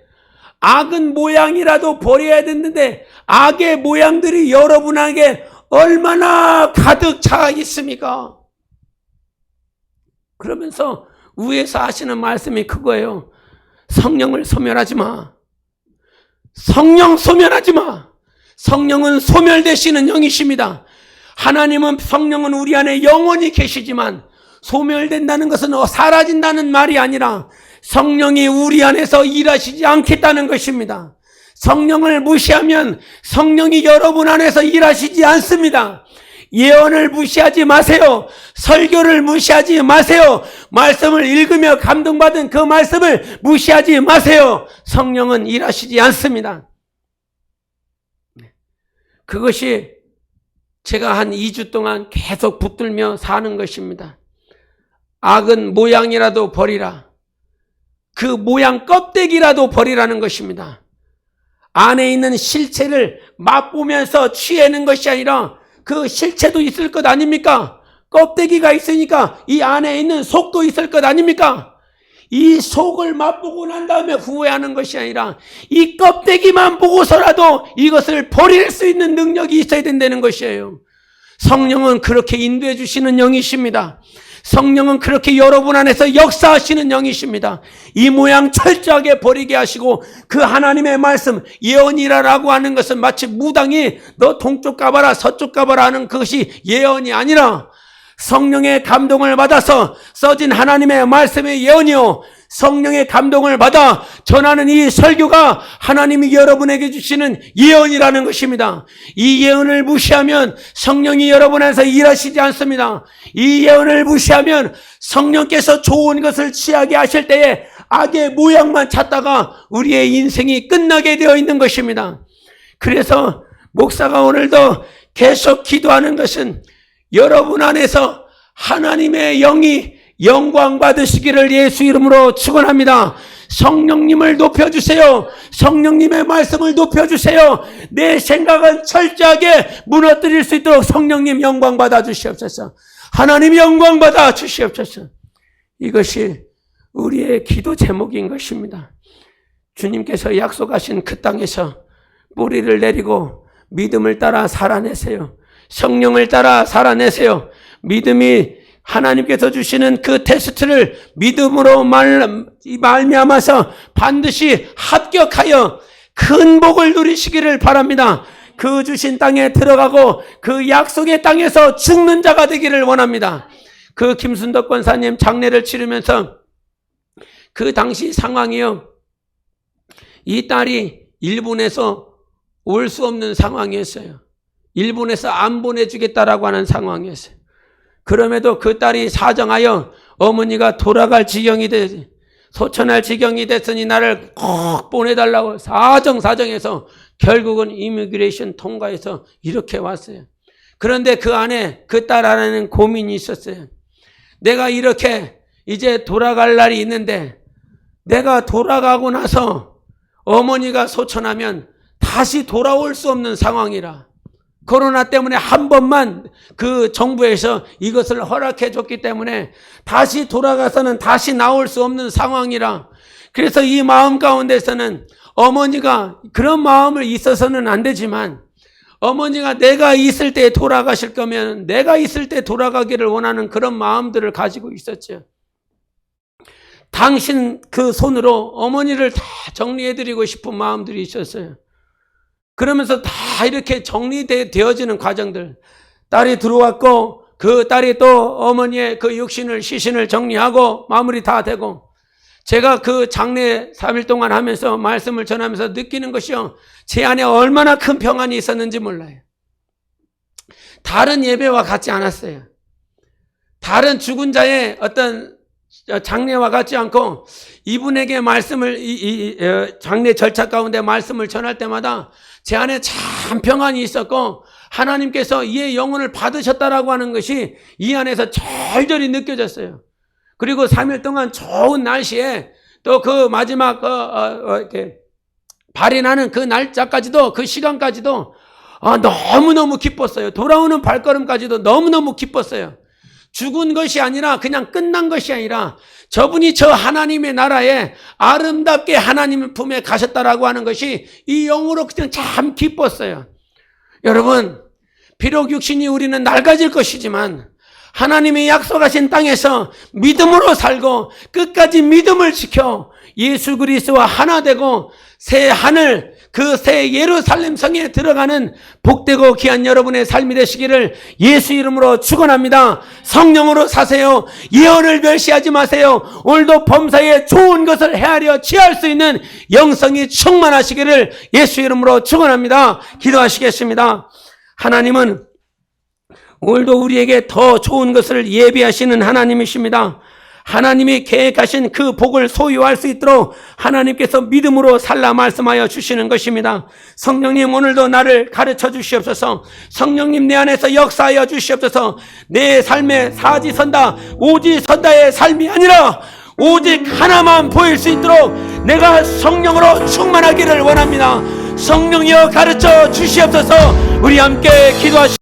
악은 모양이라도 버려야 되는데 악의 모양들이 여러분에게 얼마나 가득 차 있습니까? 그러면서 위에서 하시는 말씀이 그거예요. 성령을 소멸하지 마. 성령 소멸하지 마. 성령은 소멸되시는 영이십니다. 하나님은 성령은 우리 안에 영원히 계시지만 소멸된다는 것은 사라진다는 말이 아니라 성령이 우리 안에서 일하시지 않겠다는 것입니다. 성령을 무시하면 성령이 여러분 안에서 일하시지 않습니다. 예언을 무시하지 마세요. 설교를 무시하지 마세요. 말씀을 읽으며 감동받은 그 말씀을 무시하지 마세요. 성령은 일하시지 않습니다. 그것이 제가 한 2주 동안 계속 붙들며 사는 것입니다. 악은 모양이라도 버리라. 그 모양 껍데기라도 버리라는 것입니다. 안에 있는 실체를 맛보면서 취하는 것이 아니라 그 실체도 있을 것 아닙니까? 껍데기가 있으니까 이 안에 있는 속도 있을 것 아닙니까? 이 속을 맛보고 난 다음에 후회하는 것이 아니라 이 껍데기만 보고서라도 이것을 버릴 수 있는 능력이 있어야 된다는 것이에요. 성령은 그렇게 인도해 주시는 영이십니다. 성령은 그렇게 여러분 안에서 역사하시는 영이십니다. 이 모양 철저하게 버리게 하시고 그 하나님의 말씀, 예언이라고 하는 것은 마치 무당이 너 동쪽 가봐라 서쪽 가봐라 하는 그것이 예언이 아니라 성령의 감동을 받아서 써진 하나님의 말씀의 예언이요, 성령의 감동을 받아 전하는 이 설교가 하나님이 여러분에게 주시는 예언이라는 것입니다. 이 예언을 무시하면 성령이 여러분 안에서 일하시지 않습니다. 이 예언을 무시하면 성령께서 좋은 것을 취하게 하실 때에 악의 모양만 찾다가 우리의 인생이 끝나게 되어 있는 것입니다. 그래서 목사가 오늘도 계속 기도하는 것은 여러분 안에서 하나님의 영이 영광 받으시기를 예수 이름으로 축원합니다. 성령님을 높여주세요. 성령님의 말씀을 높여주세요. 내 생각은 철저하게 무너뜨릴 수 있도록 성령님 영광 받아 주시옵소서. 하나님 영광 받아 주시옵소서. 이것이 우리의 기도 제목인 것입니다. 주님께서 약속하신 그 땅에서 뿌리를 내리고 믿음을 따라 살아내세요. 성령을 따라 살아내세요. 믿음이 하나님께서 주시는 그 테스트를 믿음으로 말미암아서 반드시 합격하여 큰 복을 누리시기를 바랍니다. 그 주신 땅에 들어가고 그 약속의 땅에서 죽는 자가 되기를 원합니다. 그 김순덕 권사님 장례를 치르면서 그 당시 상황이요, 이 딸이 일본에서 올 수 없는 상황이었어요. 일본에서 안 보내주겠다라고 하는 상황이었어요. 그럼에도 그 딸이 사정하여 어머니가 돌아갈 지경이 소천할 지경이 됐으니 나를 꼭 보내달라고 사정해서 결국은 이미그레이션 통과해서 이렇게 왔어요. 그런데 그 안에 그 딸 안에는 고민이 있었어요. 내가 이렇게 이제 돌아갈 날이 있는데 내가 돌아가고 나서 어머니가 소천하면 다시 돌아올 수 없는 상황이라. 코로나 때문에 한 번만 그 정부에서 이것을 허락해 줬기 때문에 다시 돌아가서는 다시 나올 수 없는 상황이라. 그래서 이 마음 가운데서는 어머니가 그런 마음을 있어서는 안 되지만 어머니가 내가 있을 때 돌아가실 거면 내가 있을 때 돌아가기를 원하는 그런 마음들을 가지고 있었죠. 당신 그 손으로 어머니를 다 정리해드리고 싶은 마음들이 있었어요. 그러면서 다 이렇게 정리되어지는 과정들. 딸이 들어왔고 그 딸이 또 어머니의 그 육신을 시신을 정리하고 마무리 다 되고, 제가 그 장례 3일 동안 하면서 말씀을 전하면서 느끼는 것이요, 제 안에 얼마나 큰 평안이 있었는지 몰라요. 다른 예배와 같지 않았어요. 다른 죽은 자의 어떤 장례와 같지 않고 이분에게 말씀을 장례 절차 가운데 말씀을 전할 때마다 제 안에 참 평안이 있었고 하나님께서 이의 영혼을 받으셨다라고 하는 것이 이 안에서 절절히 느껴졌어요. 그리고 3일 동안 좋은 날씨에 또 그 마지막 이렇게 발인하는 그 날짜까지도, 그 시간까지도 너무너무 기뻤어요. 돌아오는 발걸음까지도 너무너무 기뻤어요. 죽은 것이 아니라 그냥 끝난 것이 아니라 저분이 저 하나님의 나라에 아름답게 하나님 품에 가셨다라고 하는 것이 이 영으로 그냥 참 기뻤어요. 여러분, 비록 육신이 우리는 낡아질 것이지만 하나님이 약속하신 땅에서 믿음으로 살고 끝까지 믿음을 지켜 예수 그리스도와 하나 되고 새 하늘, 그 새 예루살렘 성에 들어가는 복되고 귀한 여러분의 삶이 되시기를 예수 이름으로 축원합니다. 성령으로 사세요. 예언을 멸시하지 마세요. 오늘도 범사에 좋은 것을 헤아려 취할 수 있는 영성이 충만하시기를 예수 이름으로 축원합니다. 기도하시겠습니다. 하나님은 오늘도 우리에게 더 좋은 것을 예비하시는 하나님이십니다. 하나님이 계획하신 그 복을 소유할 수 있도록 하나님께서 믿음으로 살라 말씀하여 주시는 것입니다. 성령님, 오늘도 나를 가르쳐 주시옵소서. 성령님, 내 안에서 역사하여 주시옵소서. 내 삶에 사지선다, 오지선다의 삶이 아니라 오직 하나만 보일 수 있도록 내가 성령으로 충만하기를 원합니다. 성령이여 가르쳐 주시옵소서. 우리 함께 기도하시